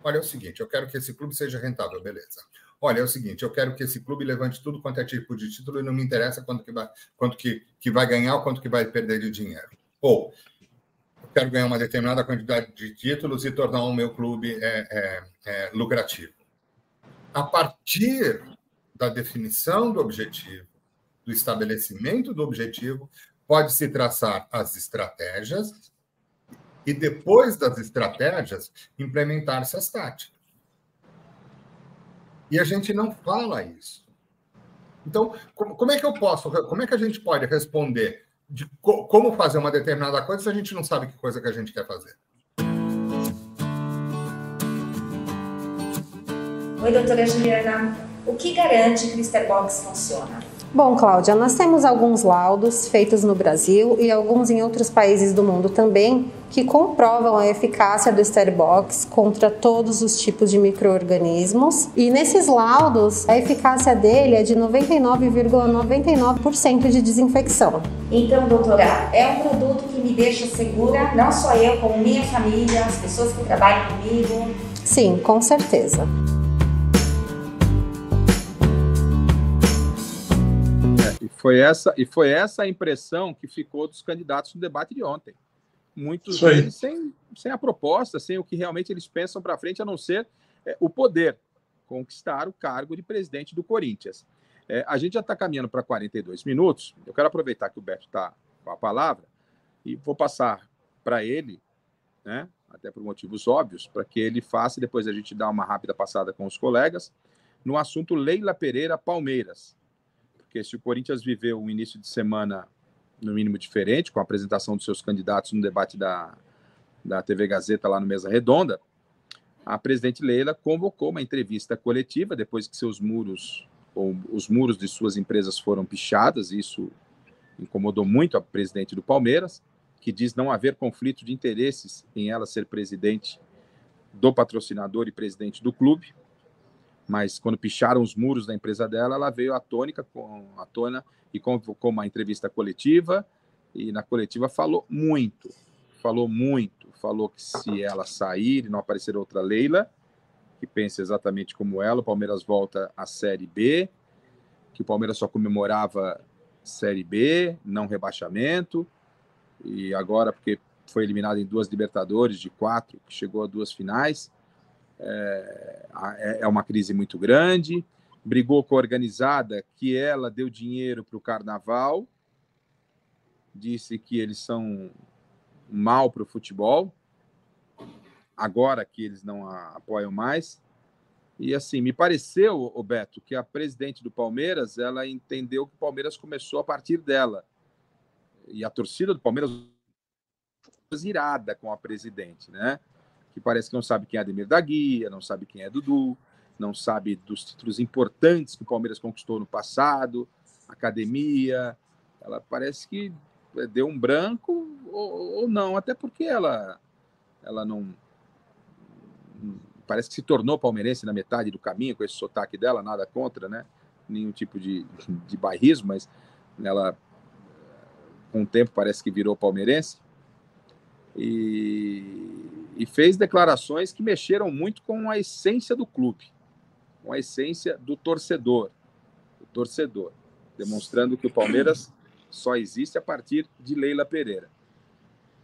Olha, é o seguinte, eu quero que esse clube seja rentável, beleza. Olha, é o seguinte, eu quero que esse clube levante tudo quanto é tipo de título e não me interessa quanto que vai ganhar ou quanto que vai perder de dinheiro. Ou eu quero ganhar uma determinada quantidade de títulos e tornar o meu clube lucrativo. A partir da definição do objetivo, do estabelecimento do objetivo, pode-se traçar as estratégias e, depois das estratégias, implementar-se as táticas. E a gente não fala isso. Então, como é que a gente pode responder de como fazer uma determinada coisa se a gente não sabe que coisa que a gente quer fazer? Oi, doutora Juliana. O que garante que o Starbox funciona? Bom, Cláudia, nós temos alguns laudos feitos no Brasil e alguns em outros países do mundo também que comprovam a eficácia do Starbox contra todos os tipos de micro-organismos. E nesses laudos, a eficácia dele é de 99,99% de desinfecção. Então, doutora, é um produto que me deixa segura, não só eu, como minha família, as pessoas que trabalham comigo? Sim, com certeza. E foi essa a impressão que ficou dos candidatos no debate de ontem. Muitos deles sem a proposta, sem o que realmente eles pensam para frente, a não ser o poder, conquistar o cargo de presidente do Corinthians. A gente já está caminhando para 42 minutos. Eu quero aproveitar que o Beto está com a palavra e vou passar para ele, né, até por motivos óbvios, para que ele faça e depois a gente dá uma rápida passada com os colegas, no assunto Leila Pereira Palmeiras. Porque se o Corinthians viveu um início de semana, no mínimo, diferente, com a apresentação dos seus candidatos no debate da TV Gazeta lá no Mesa Redonda, a presidente Leila convocou uma entrevista coletiva depois que seus muros, ou os muros de suas empresas foram pichados, e isso incomodou muito a presidente do Palmeiras, que diz não haver conflito de interesses em ela ser presidente do patrocinador e presidente do clube. Mas quando picharam os muros da empresa dela, ela veio à tona e convocou uma entrevista coletiva, e na coletiva falou que se ela sair e não aparecer outra Leila, que pensa exatamente como ela, o Palmeiras volta à Série B, que o Palmeiras só comemorava Série B, não rebaixamento, e agora, porque foi eliminado em 2 Libertadores de 4, que chegou a 2 finais, é uma crise muito grande, brigou com a organizada, que ela deu dinheiro para o Carnaval, disse que eles são mal para o futebol, agora que eles não apoiam mais, e assim, me pareceu, Beto, que a presidente do Palmeiras, ela entendeu que o Palmeiras começou a partir dela, e a torcida do Palmeiras irada com a presidente, né? Que parece que não sabe quem é Ademir da Guia, não sabe quem é Dudu, não sabe dos títulos importantes que o Palmeiras conquistou no passado, academia. Ela parece que deu um branco ou não, até porque ela não... Parece que se tornou palmeirense na metade do caminho, com esse sotaque dela, nada contra, né? Nenhum tipo de bairrismo, mas ela, com o tempo, parece que virou palmeirense. E fez declarações que mexeram muito com a essência do clube, com a essência do torcedor, demonstrando que o Palmeiras só existe a partir de Leila Pereira,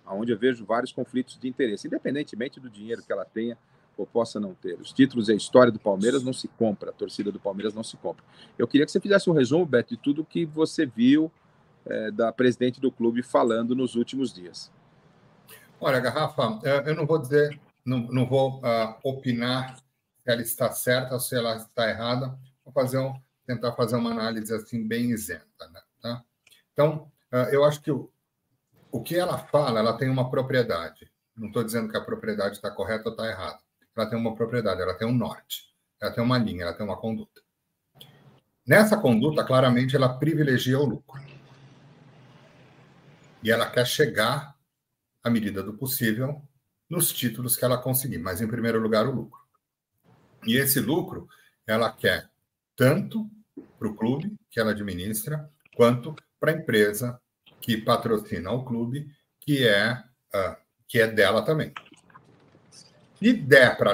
onde eu vejo vários conflitos de interesse, independentemente do dinheiro que ela tenha ou possa não ter. Os títulos e a história do Palmeiras não se compra, a torcida do Palmeiras não se compra. Eu queria que você fizesse um resumo, Beto, de tudo que você viu da presidente do clube falando nos últimos dias. Olha, Garrafa, eu não vou dizer, não vou opinar se ela está certa ou se ela está errada. Vou tentar fazer uma análise assim bem isenta, né? Tá? Então, eu acho que o que ela fala, ela tem uma propriedade. Não estou dizendo que a propriedade está correta ou está errada. Ela tem uma propriedade, ela tem um norte, ela tem uma linha, ela tem uma conduta. Nessa conduta, claramente, ela privilegia o lucro. E ela quer chegar, à medida do possível, nos títulos que ela conseguir, mas, em primeiro lugar, o lucro. E esse lucro, ela quer tanto para o clube, que ela administra, quanto para a empresa que patrocina o clube, que é dela também. Se der para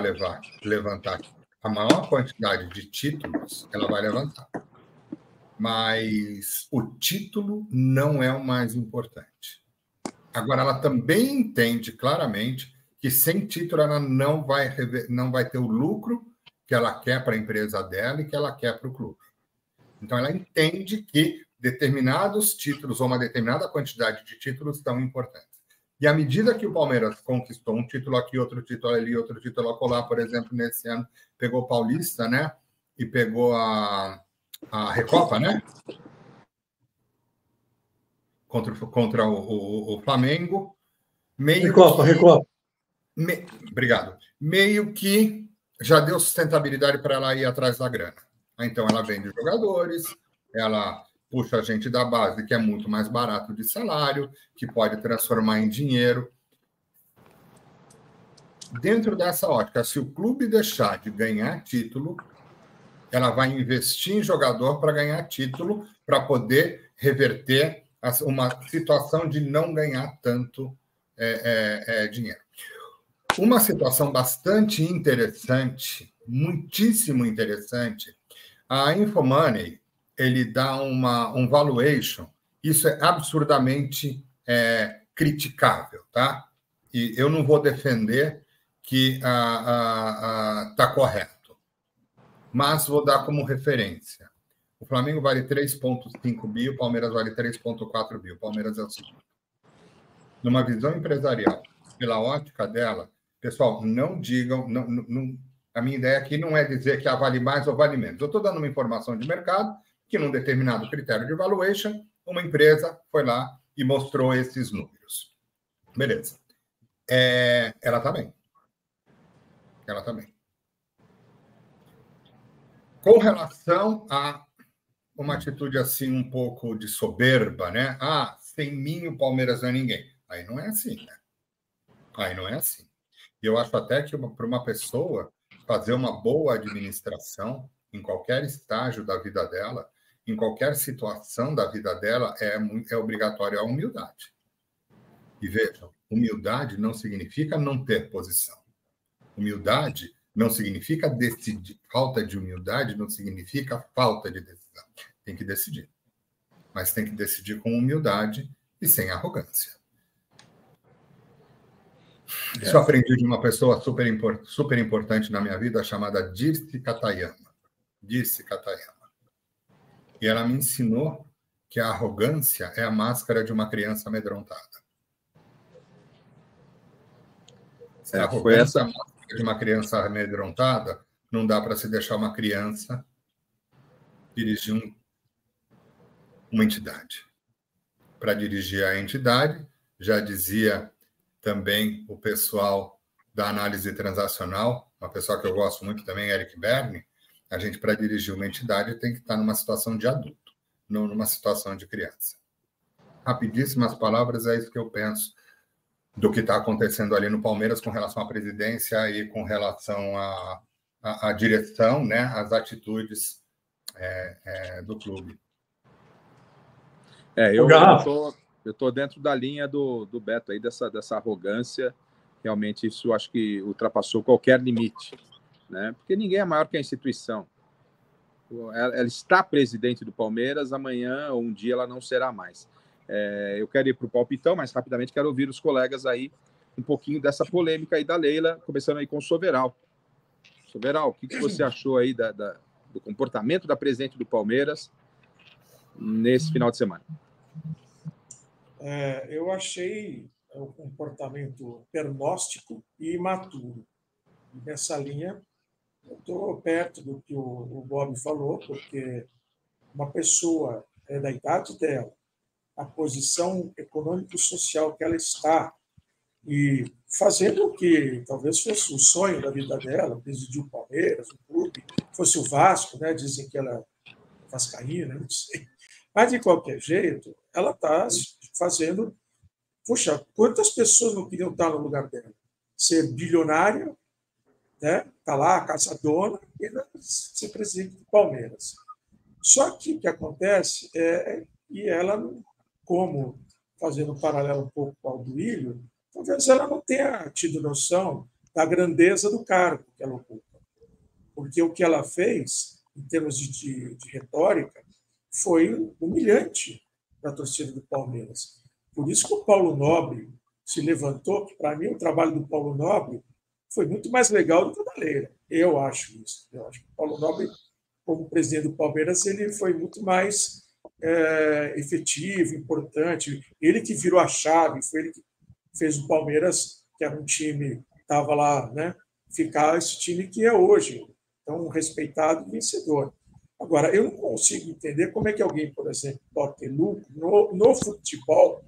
levantar a maior quantidade de títulos, ela vai levantar. Mas o título não é o mais importante. Agora, ela também entende claramente que sem título ela não vai ter o lucro que ela quer para a empresa dela e que ela quer para o clube. Então, ela entende que determinados títulos ou uma determinada quantidade de títulos são importantes. E à medida que o Palmeiras conquistou um título aqui, outro título ali, outro título acolá, por exemplo, nesse ano, pegou o Paulista, né? E pegou a Recopa, né? Contra o Flamengo. Recopa. Obrigado. Meio que já deu sustentabilidade para ela ir atrás da grana. Então, ela vende jogadores, ela puxa a gente da base, que é muito mais barato de salário, que pode transformar em dinheiro. Dentro dessa ótica, se o clube deixar de ganhar título, ela vai investir em jogador para ganhar título, para poder reverter uma situação de não ganhar tanto dinheiro. Uma situação bastante interessante, muitíssimo interessante, a Infomoney, ele dá um valuation, isso é absurdamente criticável, tá? E eu não vou defender que está correto, mas vou dar como referência. O Flamengo vale 3,5 bi, o Palmeiras vale 3,4 bi. O Palmeiras é o segundo. Numa visão empresarial, pela ótica dela, pessoal, não digam... a minha ideia aqui não é dizer que vale mais ou vale menos. Eu estou dando uma informação de mercado que, num determinado critério de valuation, uma empresa foi lá e mostrou esses números. Beleza. Ela está bem. Ela está bem. Com relação a uma atitude assim um pouco de soberba, né? Sem mim o Palmeiras não é ninguém. Aí não é assim, né? Aí não é assim. E eu acho até que para uma pessoa fazer uma boa administração em qualquer estágio da vida dela, em qualquer situação da vida dela, é obrigatório a humildade. E vejam, humildade não significa não ter posição. Humildade não significa decidir. Falta de humildade não significa falta de decisão. Tem que decidir. Mas tem que decidir com humildade e sem arrogância. Isso eu aprendi de uma pessoa super importante na minha vida, chamada Dirce Katayama. Dirce Katayama. E ela me ensinou que a arrogância é a máscara de uma criança amedrontada. Se a arrogância é a máscara de uma criança amedrontada, não dá para se deixar uma criança dirigir uma entidade. Para dirigir a entidade, já dizia também o pessoal da análise transacional, uma pessoa que eu gosto muito também, Eric Berne, a gente, para dirigir uma entidade, tem que estar numa situação de adulto, não numa situação de criança. rapidíssimas palavras, é isso que eu penso do que está acontecendo ali no Palmeiras com relação à presidência e com relação à direção, né, às atitudes do clube. Eu estou dentro da linha do Beto aí, dessa arrogância. Realmente isso acho que ultrapassou qualquer limite, né? Porque ninguém é maior que a instituição. Ela está presidente do Palmeiras, amanhã ou um dia ela não será mais. Eu quero ir para o palpitão, mas rapidamente quero ouvir os colegas aí um pouquinho dessa polêmica aí da Leila, começando aí com o Soveral. Soveral, o que você achou aí do comportamento da presidente do Palmeiras nesse final de semana? Eu achei o comportamento pernóstico e imaturo. Nessa linha, eu estou perto do que o Bob falou, porque uma pessoa da idade dela, a posição econômico-social que ela está, e fazendo o que talvez fosse o sonho da vida dela, presidir o Palmeiras, o clube, fosse o Vasco, né? Dizem que ela é vascaína, não sei. Mas, de qualquer jeito, ela está fazendo... Poxa, quantas pessoas não queriam estar no lugar dela? Ser bilionária, né? Tá lá, caçadona, e ser presidente do Palmeiras. Só que o que acontece e ela, como fazendo um paralelo um pouco com o Duílio, talvez ela não tenha tido noção da grandeza do cargo que ela ocupa. Porque o que ela fez, em termos de retórica, foi humilhante para a torcida do Palmeiras. Por isso que o Paulo Nobre se levantou, que para mim o trabalho do Paulo Nobre foi muito mais legal do que o da Leila. Eu acho isso. Eu acho que o Paulo Nobre, como presidente do Palmeiras, ele foi muito mais efetivo, importante. Ele que virou a chave, foi ele que fez o Palmeiras, que era um time que estava lá, né, ficar esse time que é hoje, tão respeitado e vencedor. Agora, eu não consigo entender como é que alguém, por exemplo, pode ter lucro no futebol,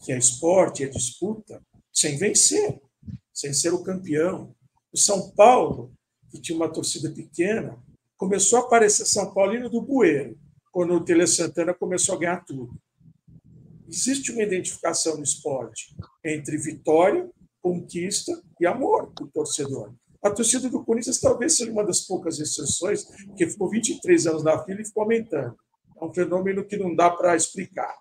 que é esporte, é disputa, sem vencer, sem ser o campeão. O São Paulo, que tinha uma torcida pequena, começou a aparecer São Paulino do Bueiro, quando o Tele Santana começou a ganhar tudo. Existe uma identificação no esporte entre vitória, conquista e amor do torcedor. A torcida do Corinthians talvez seja uma das poucas exceções, porque ficou 23 anos na fila e ficou aumentando. É um fenômeno que não dá para explicar.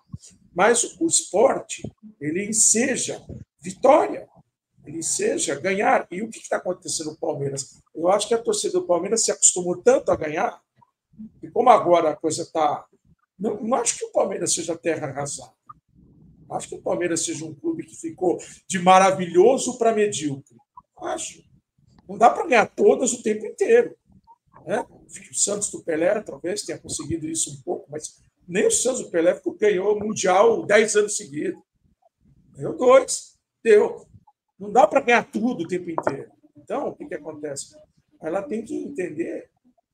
Mas o esporte, ele enseja vitória, ele enseja ganhar. E o que está acontecendo no Palmeiras? Eu acho que a torcida do Palmeiras se acostumou tanto a ganhar, e como agora a coisa está... Não acho que o Palmeiras seja terra arrasada. Acho que o Palmeiras seja um clube que ficou de maravilhoso para medíocre. Acho. Não dá para ganhar todas o tempo inteiro. Né? O Santos do Pelé talvez tenha conseguido isso um pouco, mas nem o Santos do Pelé ganhou o Mundial 10 anos seguidos. Ganhou 2. Deu. Não dá para ganhar tudo o tempo inteiro. Então, o que acontece? Ela tem que entender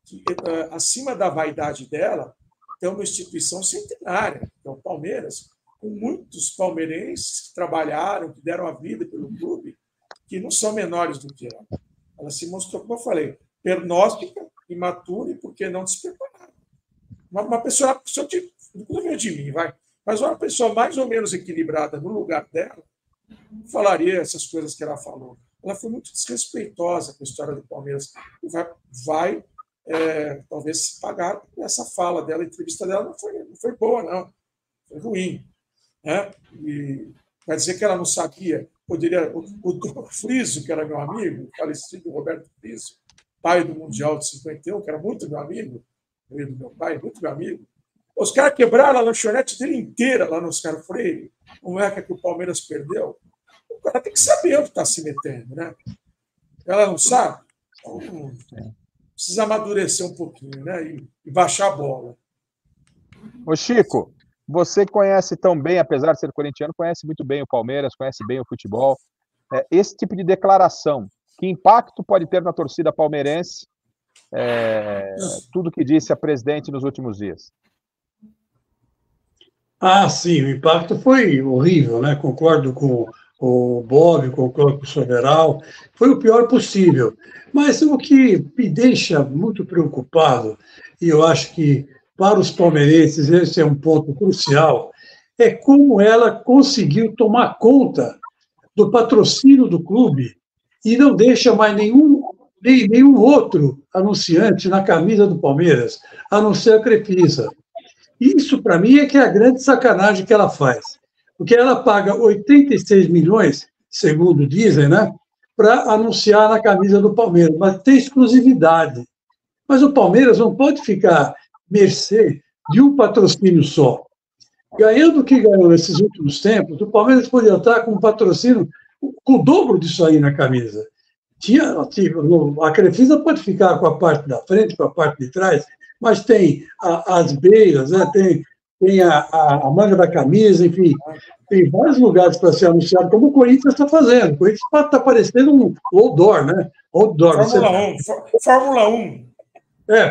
que, acima da vaidade dela, tem uma instituição centenária, que é o Palmeiras, com muitos palmeirenses que trabalharam, que deram a vida pelo clube, que não são menores do que ela. Ela se mostrou, como eu falei, pernóstica, imatura e, por que não, despreparada. Uma pessoa de mim, vai, mas uma pessoa mais ou menos equilibrada no lugar dela, falaria essas coisas que ela falou. Ela foi muito desrespeitosa com a história do Palmeiras. E vai talvez pagar essa fala dela, a entrevista dela não foi boa, não. Foi ruim. Né? E vai dizer que ela não sabia. O Friso, que era meu amigo, o falecido Roberto Friso, pai do Mundial de 51, que era muito meu amigo, do meu pai, muito meu amigo. Os caras quebraram a lanchonete dele inteira lá no Oscar Freire, não é que o Palmeiras perdeu. O cara tem que saber onde está se metendo, né? Ela não sabe? Então, precisa amadurecer um pouquinho, né? E baixar a bola. Ô, Chico, você conhece tão bem, apesar de ser corintiano, conhece muito bem o Palmeiras, conhece bem o futebol. Esse tipo de declaração, que impacto pode ter na torcida palmeirense, tudo que disse a presidente nos últimos dias? Ah, sim, o impacto foi horrível, né? Concordo com o Bob, concordo com o Soveral, foi o pior possível. Mas o que me deixa muito preocupado, e eu acho que para os palmeirenses esse é um ponto crucial, é como ela conseguiu tomar conta do patrocínio do clube e não deixa mais nenhum outro anunciante na camisa do Palmeiras, a não ser a Crefisa. Isso, para mim, é que é a grande sacanagem que ela faz. Porque ela paga 86 milhões, segundo dizem, né, para anunciar na camisa do Palmeiras, mas tem exclusividade. Mas o Palmeiras não pode ficar mercê de um patrocínio só. Ganhando o que ganhou nesses últimos tempos, o Palmeiras podia estar com um patrocínio com o dobro disso aí na camisa. A Crefisa pode ficar com a parte da frente, com a parte de trás, mas tem as beiras, né? tem a manga da camisa, enfim, tem vários lugares para ser anunciado, como o Corinthians está fazendo. O Corinthians está parecendo um outdoor, né? Outdoor. Fórmula 1.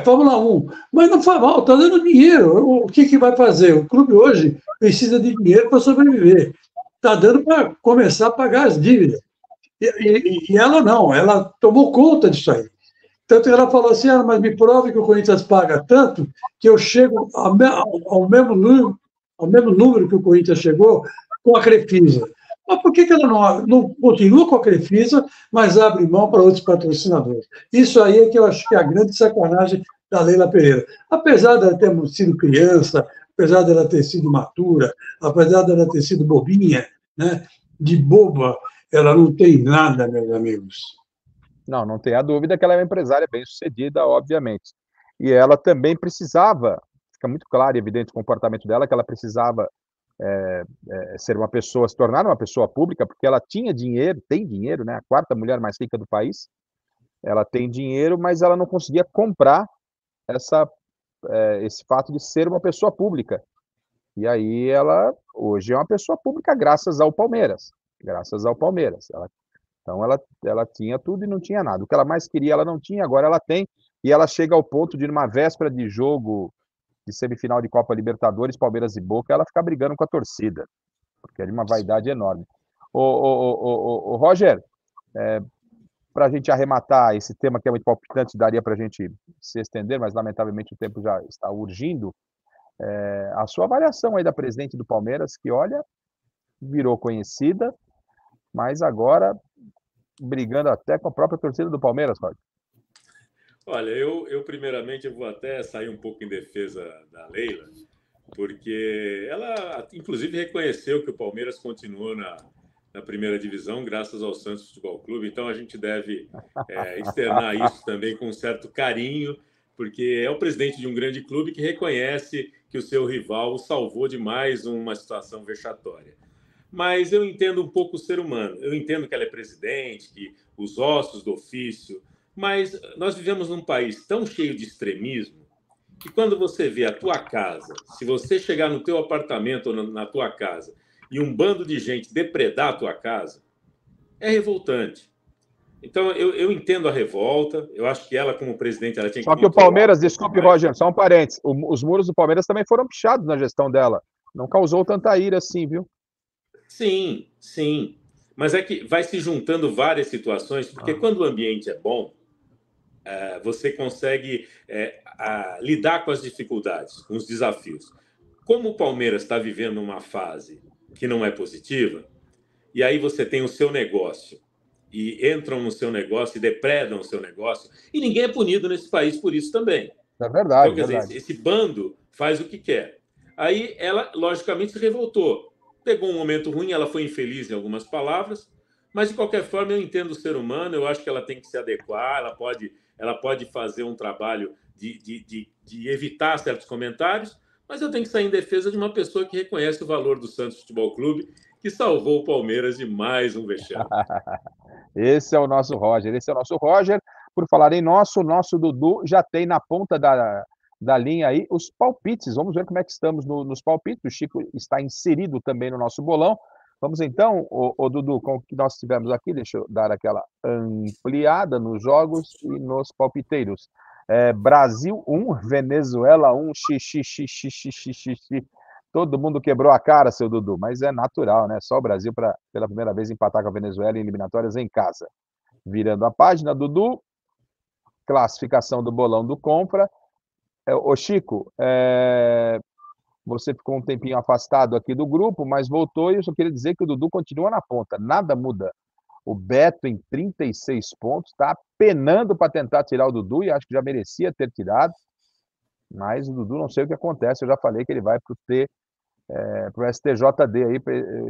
Fórmula 1. Mas não faz mal, está dando dinheiro. O que vai fazer? O clube hoje precisa de dinheiro para sobreviver. Está dando para começar a pagar as dívidas. E ela não, ela tomou conta disso aí. Tanto que ela falou assim, mas me prove que o Corinthians paga tanto que eu chego ao mesmo número que o Corinthians chegou com a Crefisa. Mas por que ela não continua com a Crefisa, mas abre mão para outros patrocinadores? Isso aí é que eu acho que é a grande sacanagem da Leila Pereira. Apesar dela ter sido criança, apesar dela ter sido imatura, apesar dela ter sido bobinha, né, de boba, ela não tem nada, meus amigos. Não tem a dúvida que ela é uma empresária bem-sucedida, obviamente. E ela também precisava, fica muito claro e evidente o comportamento dela, que ela precisava ser uma pessoa, se tornar uma pessoa pública, porque ela tinha dinheiro, tem dinheiro, né? A quarta mulher mais rica do país. Ela tem dinheiro, mas ela não conseguia comprar esse fato de ser uma pessoa pública. E aí ela, hoje, é uma pessoa pública graças ao Palmeiras. Graças ao Palmeiras. Então, ela tinha tudo e não tinha nada. O que ela mais queria, ela não tinha, agora ela tem. E ela chega ao ponto de, numa véspera de jogo de semifinal de Copa Libertadores, Palmeiras e Boca, ela ficar brigando com a torcida. Porque é de uma vaidade enorme. Ô Roger, para a gente arrematar esse tema que é muito palpitante, daria para a gente se estender, mas lamentavelmente o tempo já está urgindo. A sua avaliação aí da presidente do Palmeiras, que, olha, virou conhecida, mas agora brigando até com a própria torcida do Palmeiras, Roger. Olha, eu primeiramente eu vou até sair um pouco em defesa da Leila, porque ela, inclusive, reconheceu que o Palmeiras continuou na primeira divisão graças ao Santos Futebol Clube, então a gente deve externar isso também com um certo carinho, porque é o presidente de um grande clube que reconhece que o seu rival o salvou de mais uma situação vexatória. Mas eu entendo um pouco o ser humano. Eu entendo que ela é presidente, que os ossos do ofício, mas nós vivemos num país tão cheio de extremismo que quando você vê a tua casa, se você chegar no teu apartamento ou na tua casa e um bando de gente depredar a tua casa, é revoltante. Então, eu entendo a revolta, eu acho que ela, como presidente, ela tinha que... Só que o Palmeiras, desculpe, Roger, só um parênteses, os muros do Palmeiras também foram pichados na gestão dela. Não causou tanta ira assim, viu? Sim, sim. Mas é que vai se juntando várias situações, porque quando o ambiente é bom, você consegue lidar com as dificuldades, com os desafios. Como o Palmeiras está vivendo uma fase que não é positiva, e aí você tem o seu negócio, e entram no seu negócio e depredam o seu negócio, e ninguém é punido nesse país por isso também. É verdade. Então, quer dizer, esse bando faz o que quer. Aí ela, logicamente, se revoltou. Pegou um momento ruim, ela foi infeliz em algumas palavras, mas, de qualquer forma, eu entendo o ser humano, eu acho que ela tem que se adequar, ela pode fazer um trabalho de evitar certos comentários, mas eu tenho que sair em defesa de uma pessoa que reconhece o valor do Santos Futebol Clube, que salvou o Palmeiras de mais um vexame. Esse é o nosso Roger. Por falar em nosso Dudu já tem na ponta da linha aí os palpites. Vamos ver como é que estamos nos palpites. O Chico está inserido também no nosso bolão. Vamos então, Dudu, com o que nós tivemos aqui, deixa eu dar aquela ampliada nos jogos e nos palpiteiros. Brasil 1, Venezuela 1, xixi. Todo mundo quebrou a cara, seu Dudu, mas é natural, né? Só o Brasil para, pela primeira vez, empatar com a Venezuela em eliminatórias em casa. Virando a página, Dudu, classificação do bolão do Compra. Ô Chico, Você ficou um tempinho afastado aqui do grupo, mas voltou e eu só queria dizer que o Dudu continua na ponta, nada muda. O Beto, em 36 pontos, está penando para tentar tirar o Dudu e acho que já merecia ter tirado. Mas o Dudu, não sei o que acontece, eu já falei que ele vai para o STJD aí,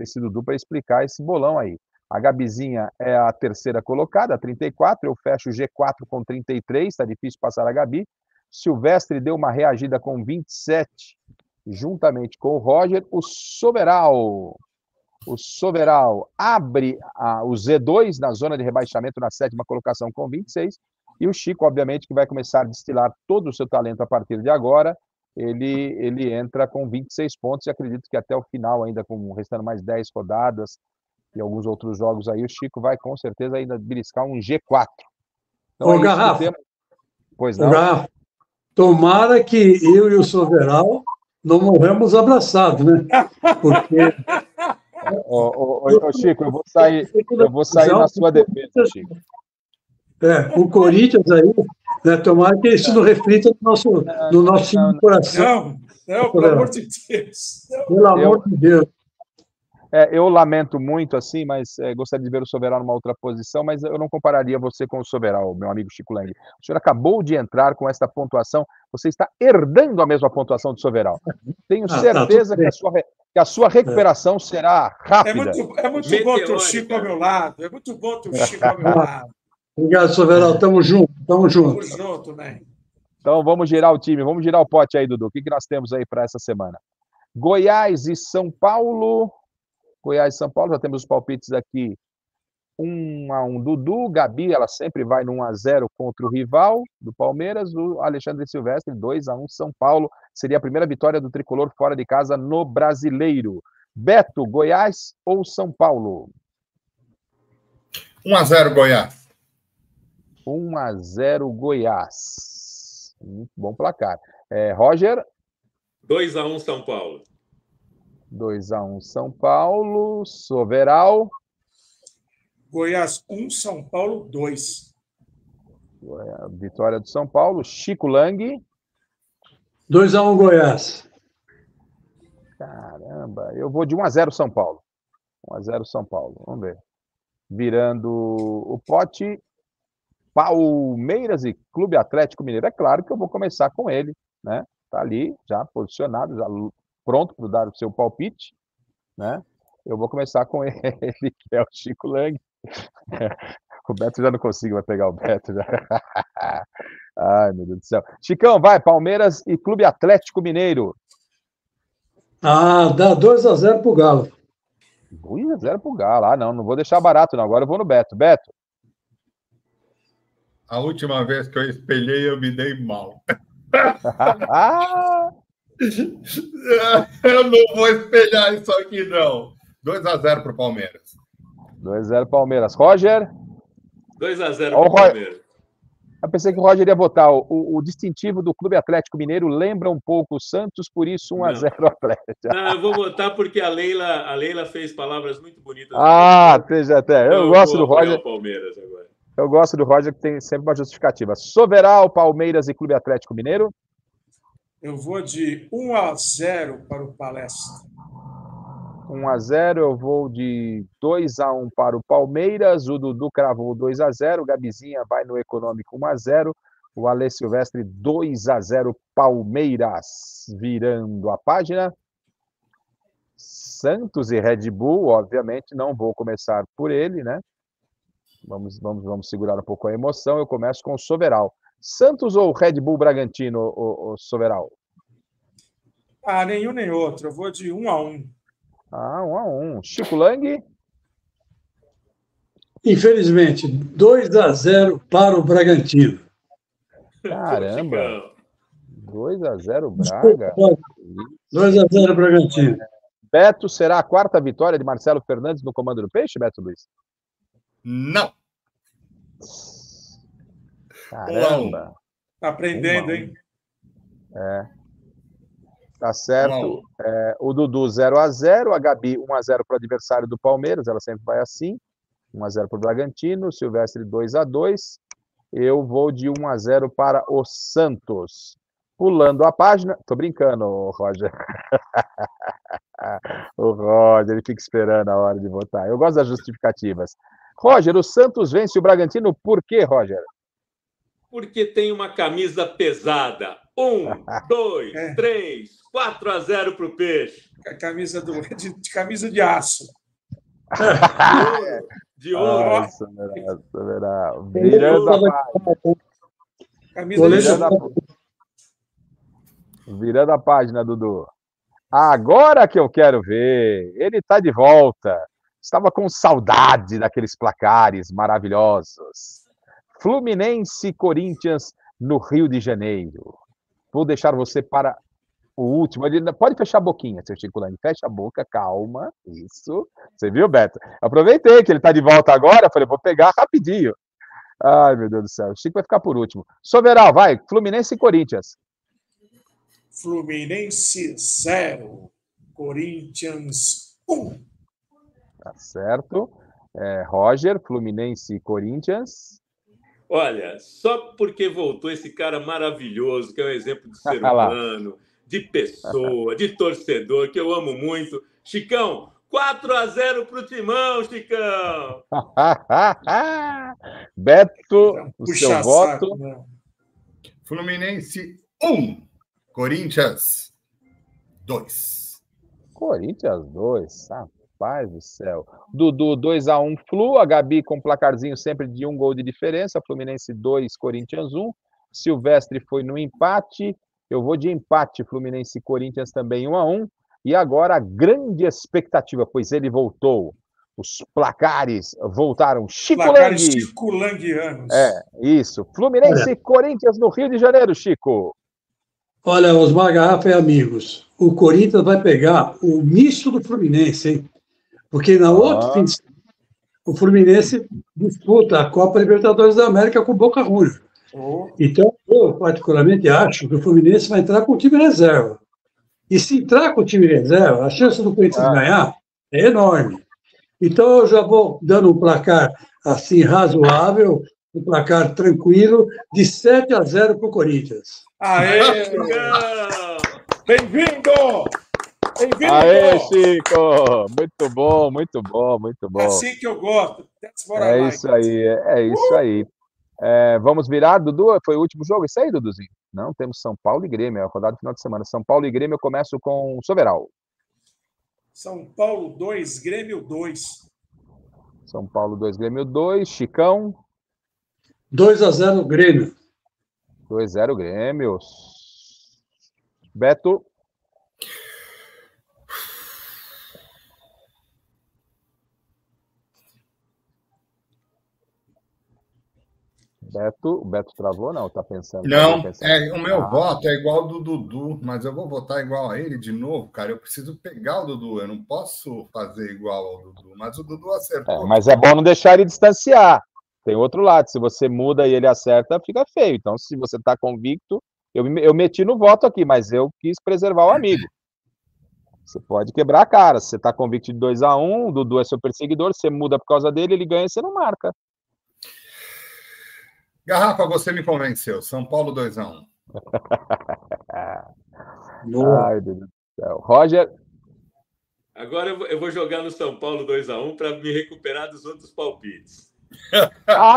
esse Dudu, para explicar esse bolão aí. A Gabizinha é a terceira colocada, 34, eu fecho o G4 com 33, está difícil passar a Gabi. Silvestre deu uma reagida com 27, juntamente com o Roger. O Soberal abre o Z2 na zona de rebaixamento na 7ª colocação com 26. E o Chico, obviamente, que vai começar a destilar todo o seu talento a partir de agora. Ele entra com 26 pontos e acredito que até o final, ainda com restando mais 10 rodadas e alguns outros jogos aí, o Chico vai com certeza ainda beliscar um G4. Então, Ô, Garrafa, pois não? Garrafa, tomara que eu e o Soberal não morremos abraçados, né? Porque... Ô, Chico, eu vou sair na sua defesa, Chico. O Corinthians aí, né, tomara que isso não reflita no nosso time de coração. Não, pelo amor de Deus. Pelo amor de Deus. Eu lamento muito, assim, mas gostaria de ver o Soberal numa outra posição, mas eu não compararia você com o Soberal, meu amigo Chico Lang. O senhor acabou de entrar com esta pontuação, você está herdando a mesma pontuação do Soberal. Tenho certeza que a sua recuperação será rápida. É muito bom ter o Chico ao meu lado. É muito bom ter o Chico ao meu lado. Obrigado, Soberal. Tamo junto. Tamo junto, né? Então vamos girar o time, vamos girar o pote aí, Dudu. O que nós temos aí para essa semana? Goiás e São Paulo. Goiás e São Paulo, já temos os palpites aqui. 1-1 Dudu, Gabi, ela sempre vai no 1-0 contra o rival do Palmeiras. O Alexandre Silvestre, 2-1 São Paulo. Seria a primeira vitória do tricolor fora de casa no Brasileiro. Beto, Goiás ou São Paulo? 1-0 Goiás. 1-0 Goiás. Muito bom placar. Roger? 2-1 São Paulo. 2-1 São Paulo. Soberal? Goiás 1, São Paulo 2. Vitória do São Paulo. Chico Lang? 2-1 Goiás. Caramba, eu vou de 1-0 São Paulo. 1-0 São Paulo, vamos ver. Virando o pote, Palmeiras e Clube Atlético Mineiro. É claro que eu vou começar com ele, né? Tá ali, já posicionado, já pronto para dar o seu palpite, né? Eu vou começar com ele, que é o Chico Lang. O Beto já não consigo, vai pegar o Beto já. Ai, meu Deus do céu. Chicão, vai, Palmeiras e Clube Atlético Mineiro. Dá 2-0 pro Galo. 2-0 pro Galo. Não vou deixar barato, não. Agora eu vou no Beto. Beto. A última vez que eu espelhei, eu me dei mal. Eu não vou espelhar isso aqui, não. 2-0 pro Palmeiras. 2-0 Palmeiras. Roger? 2-0 pro Palmeiras. Eu pensei que o Roger ia botar o distintivo do Clube Atlético Mineiro, lembra um pouco o Santos, por isso 1-0 Atlético. Não, eu vou botar porque a Leila fez palavras muito bonitas. Esteja até. Eu gosto do Roger. Palmeiras agora. Eu gosto do Roger, que tem sempre uma justificativa. Soberal, Palmeiras e Clube Atlético Mineiro. Eu vou de 1-0 para o Palestra. 1-0, eu vou de 2-1 para o Palmeiras. O Dudu cravou 2-0. O Gabizinha vai no econômico 1-0. O Ale Silvestre 2-0 Palmeiras. Virando a página. Santos e Red Bull, obviamente, não vou começar por ele, né? Vamos segurar um pouco a emoção. Eu começo com o Soberal. Santos ou Red Bull Bragantino, o Soberal? Nenhum nem outro. Eu vou de 1-1. 1-1. Chico Lang? Infelizmente, 2-0 para o Bragantino. Caramba! 2-0 Braga. 2-0 Bragantino. Beto, será a quarta vitória de Marcelo Fernandes no comando do Peixe, Beto Luiz? Não. Caramba. Tá aprendendo, hein? Tá certo. O Dudu 0-0, a Gabi 1-0 para o adversário do Palmeiras, ela sempre vai assim. 1-0 para o Bragantino, Silvestre 2-2. Eu vou de 1-0 para o Santos. Pulando a página. Tô brincando, Roger. O Roger, ele fica esperando a hora de votar. Eu gosto das justificativas. Roger, o Santos vence o Bragantino por quê, Roger? Porque tem uma camisa pesada. 1, 2, 3, 4-0 para o Peixe. Camisa de aço. De ouro. Nossa, verá. Virando a página. Virando a página, Dudu. Agora que eu quero ver. Ele está de volta. Estava com saudade daqueles placares maravilhosos. Fluminense e Corinthians no Rio de Janeiro. Vou deixar você para o último. Pode fechar a boquinha, seu Chico Lang. Fecha a boca, calma. Isso. Você viu, Beto? Aproveitei que ele está de volta agora. Falei, vou pegar rapidinho. Ai, meu Deus do céu. O Chico vai ficar por último. Soberal, vai. Fluminense e Corinthians. Fluminense 0. Corinthians 1. Tá certo. Roger, Fluminense e Corinthians. Olha, só porque voltou esse cara maravilhoso, que é um exemplo de ser humano, de pessoa, de torcedor, que eu amo muito. Chicão, 4-0 pro Timão, Chicão! Beto, o seu voto. Né? Fluminense 1, Corinthians 2. Corinthians 2, rapaz do céu. Dudu 2-1 Flu, a Gabi com placarzinho sempre de 1 gol de diferença, Fluminense 2, Corinthians 1. Silvestre foi no empate, eu vou de empate, Fluminense e Corinthians também 1-1. E agora a grande expectativa, pois ele voltou. Os placares voltaram. Chico Languianos. Isso. Fluminense e Corinthians no Rio de Janeiro, Chico. Olha, Osmar Garrafa e amigos, o Corinthians vai pegar o misto do Fluminense, hein? Porque na outra fim de semana, o Fluminense disputa a Copa Libertadores da América com o Boca Juniors. Então, eu particularmente acho que o Fluminense vai entrar com o time reserva. E se entrar com o time reserva, a chance do Corinthians ganhar é enorme. Então, eu já vou dando um placar assim razoável, um placar tranquilo, de 7-0 para o Corinthians. Aê! Bem-vindo! Bem-vindo! Aê, Chico! Muito bom, muito bom, muito bom. É assim que eu gosto. É isso aí. Vamos virar, Dudu? Foi o último jogo? Isso aí, Duduzinho? Não, temos São Paulo e Grêmio, é a rodada do final de semana. São Paulo e Grêmio, eu começo com Soberal. São Paulo 2, Grêmio 2. São Paulo 2, Grêmio 2. Chicão? 2-0 Grêmio. 2-0 Grêmio. Beto? O Beto travou, não? Tá pensando? Não, o meu voto é igual ao do Dudu, mas eu vou votar igual a ele de novo, cara. Eu preciso pegar o Dudu, eu não posso fazer igual ao Dudu, mas o Dudu acertou. Mas é bom não deixar ele distanciar. Tem outro lado, se você muda e ele acerta, fica feio. Então, se você tá convicto, eu meti no voto aqui, mas eu quis preservar o amigo. Você pode quebrar a cara. Se você tá convicto de 2-1, o Dudu é seu perseguidor, você muda por causa dele, ele ganha e você não marca. Garrafa, você me convenceu. São Paulo 2-1. Ai, Deus do céu. Roger? Agora eu vou jogar no São Paulo 2-1 para me recuperar dos outros palpites.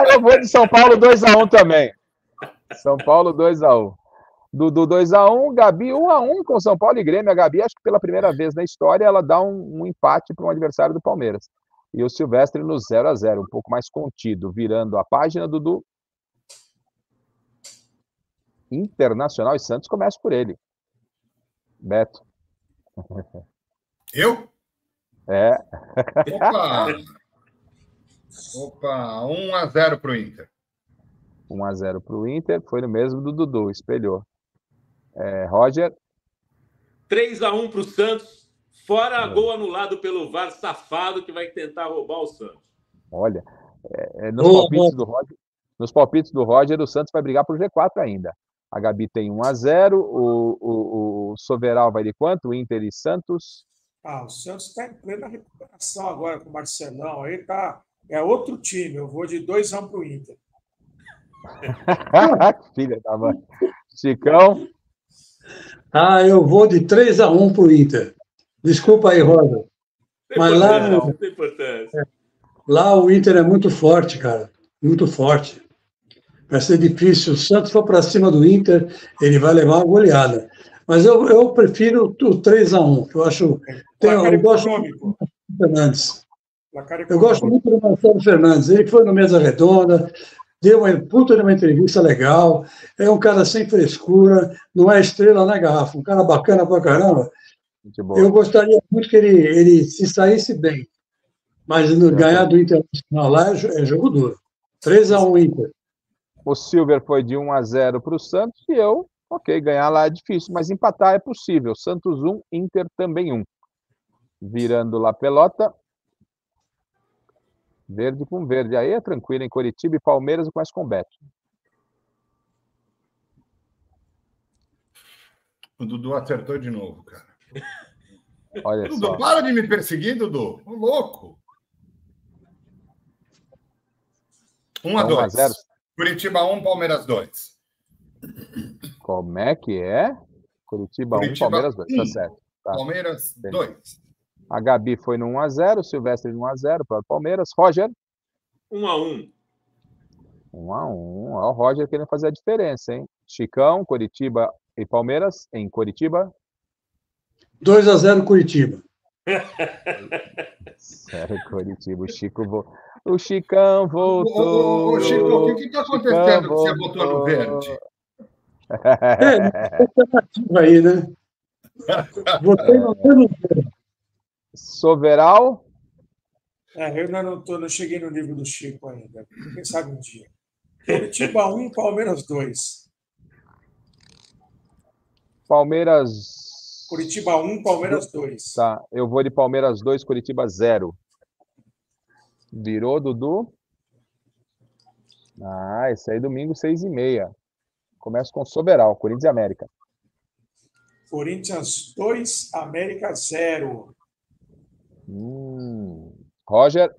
Eu vou de São Paulo 2-1 também. São Paulo 2-1. Dudu 2-1, Gabi 1-1 com São Paulo e Grêmio. A Gabi, acho que pela primeira vez na história, ela dá um empate para um adversário do Palmeiras. E o Silvestre no 0-0, um pouco mais contido. Virando a página, Dudu. Internacional e Santos, começa por ele. Beto. Eu? É. Opa, 1-0 para o Inter. 1-0 para o Inter, foi no mesmo do Dudu, espelhou. Roger? 3-1 para o Santos, fora gol anulado pelo VAR safado que vai tentar roubar o Santos. Olha, nos palpites do Roger, o Santos vai brigar por G4 ainda. A Gabi tem 1-0, o Soveral vai de quanto? O Inter e Santos? O Santos está em plena recuperação agora com o Marcelão. Aí tá, é outro time. Eu vou de 2-1 para o Inter. Filha da mãe. Chicão? Ah, eu vou de 3-1 para o Inter. Desculpa aí, Rosa. Mas Não tem importância. lá o Inter é muito forte, cara. Muito forte. Vai ser difícil. Se o Santos for para cima do Inter, ele vai levar uma goleada. Mas eu prefiro o 3-1. Eu acho. Eu gosto muito do Fernandes. Eu gosto muito do Marcelo Fernandes. Ele foi no Mesa Redonda, deu uma puta de uma entrevista legal. É um cara sem frescura, não é estrela na garrafa. Um cara bacana pra caramba. Eu gostaria muito que ele se saísse bem. Mas ganhar do Internacional lá é jogo duro. 3-1 Inter. O Silver foi de 1-0 para o Santos e eu, ok, ganhar lá é difícil, mas empatar é possível. Santos 1, Inter também 1. Virando lá pelota. Verde com verde. Aí é tranquilo, em Coritiba e Palmeiras eu começo com o Beto. O Dudu acertou de novo, cara. Olha Dudu, só. para de me perseguir, Dudu. Ô, louco. 1-2. Curitiba 1, Palmeiras 2. Como é que é? Curitiba 1, Palmeiras 2. Tá certo. Tá. Palmeiras 2. A Gabi foi no 1-0, o Silvestre no 1-0 para o Palmeiras. Roger? 1-1. 1-1. Ó, o Roger querendo fazer a diferença, hein? Chicão, Coritiba e Palmeiras em Coritiba. 2-0 Curitiba. Sério, Coritiba. O Chicão voltou. Ô, Chico, o que está acontecendo que você botou no verde? Alternativa aí, né? Botei no verde. Soveral. Eu ainda não cheguei no nível do Chico ainda. Quem sabe um dia. Curitiba 1, Palmeiras 2. Palmeiras. Curitiba 1, Palmeiras 2. Tá, eu vou de Palmeiras 2, Curitiba 0. Virou, Dudu? Ah, esse aí domingo, 6h30. Começa com Soberal, Corinthians e América. Corinthians 2, América 0. Roger?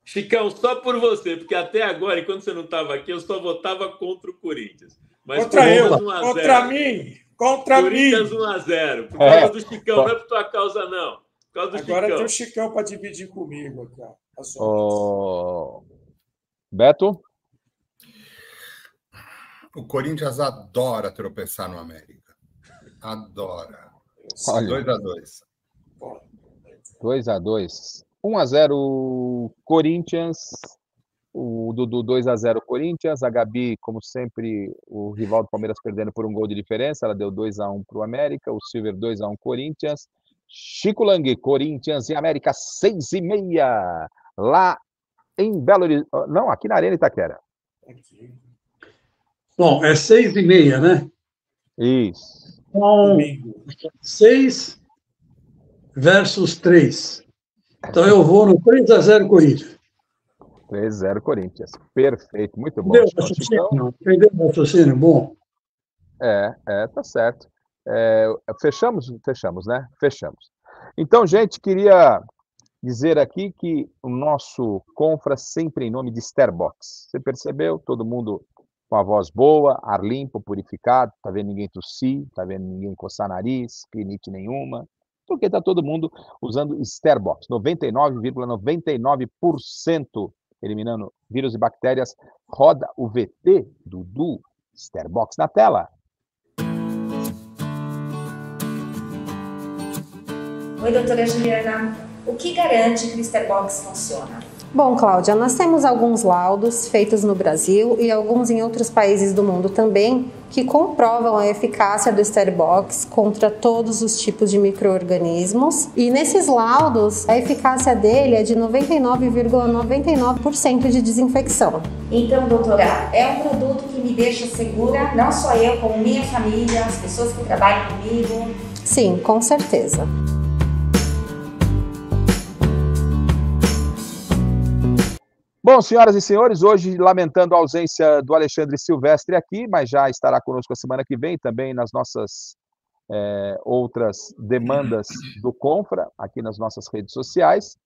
Chicão, só por você, porque até agora, enquanto você não estava aqui, eu só votava contra o Corinthians. Mas contra eu, 1-0. contra mim, contra Corinthians mim. 1-0. Por causa do Chicão, não é por tua causa, não. Por causa do Agora Chicão. tem o Chicão para dividir comigo aqui, Beto? O Corinthians adora tropeçar no América. Adora. 2-2. 2-2. 1-0 Corinthians. O Dudu 2-0 Corinthians. A Gabi, como sempre, o rival do Palmeiras perdendo por um gol de diferença. Ela deu 2-1 para o América. O Silver 2-1 Corinthians. Chico Lang, Corinthians e América 6h30. Lá em Belo Horizonte. Não, aqui na Arena Itaquera. Bom, é 6h30, né? Isso. Então, 6 versus 3. Então eu vou no 3-0 Corinthians. 3-0 Corinthians. Perfeito, muito bom. Entendeu o raciocínio? Bom. Tá certo. Fechamos, né? Fechamos. Então, gente, queria dizer aqui que o nosso Confra sempre em nome de Starbucks. Você percebeu? Todo mundo com a voz boa, ar limpo, purificado, tá vendo ninguém tossir, tá vendo ninguém coçar nariz, rinite nenhuma, porque tá todo mundo usando Starbucks, 99,99% eliminando vírus e bactérias. Roda o VT Dudu, Starbucks na tela. Oi, doutora Juliana. O que garante que o Starbucks funciona? Bom, Cláudia, nós temos alguns laudos feitos no Brasil e alguns em outros países do mundo também que comprovam a eficácia do Starbucks contra todos os tipos de micro-organismos. E nesses laudos, a eficácia dele é de 99,99% de desinfecção. Então, doutora, é um produto que me deixa segura, não só eu, como minha família, as pessoas que trabalham comigo? Sim, com certeza. Bom, senhoras e senhores, hoje lamentando a ausência do Alexandre Silvestre aqui, mas já estará conosco a semana que vem, também nas nossas outras demandas do Confra, aqui nas nossas redes sociais,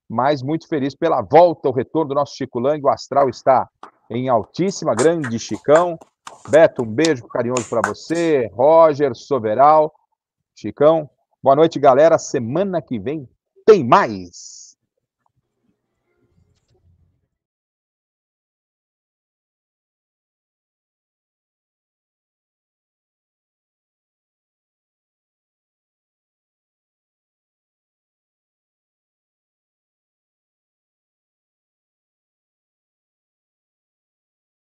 mas muito feliz pela volta, o retorno do nosso Chico Lang. O astral está em altíssima, grande Chicão, Beto, um beijo carinhoso para você. Roger, Soveral, Chicão. Boa noite, galera. Semana que vem tem mais.